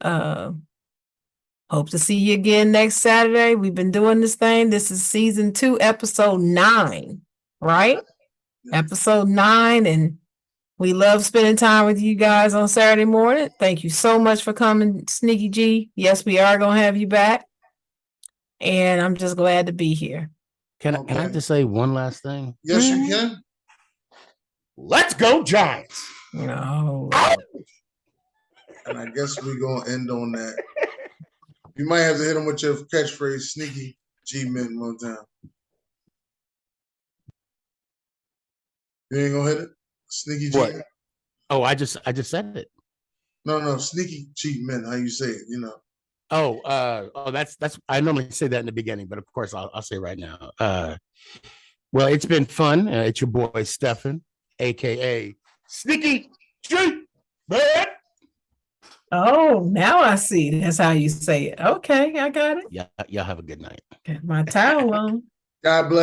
Hope to see you again next Saturday. We've been doing this thing. This is season 2, episode 9, right? Episode 9, and we love spending time with you guys on Saturday morning. Thank you so much for coming, Sneaky G. Yes, we are going to have you back. And I'm just glad to be here. Can I just say one last thing? Yes, you can. Let's go, Giants. No. And I guess we're going to end on that. You might have to hit him with your catchphrase, Sneaky G-Men, one time. You ain't going to hit it? Sneaky G-Men? What? Oh, I just said it. No, Sneaky G-Men, how you say it, That's I normally say that in the beginning, but of course I'll say right now. Well, it's been fun. It's your boy Stefan, aka Sneaky Street Man. Oh, now I see. That's how you say it. Okay, I got it. Yeah, y'all have a good night. Got my towel on. God bless.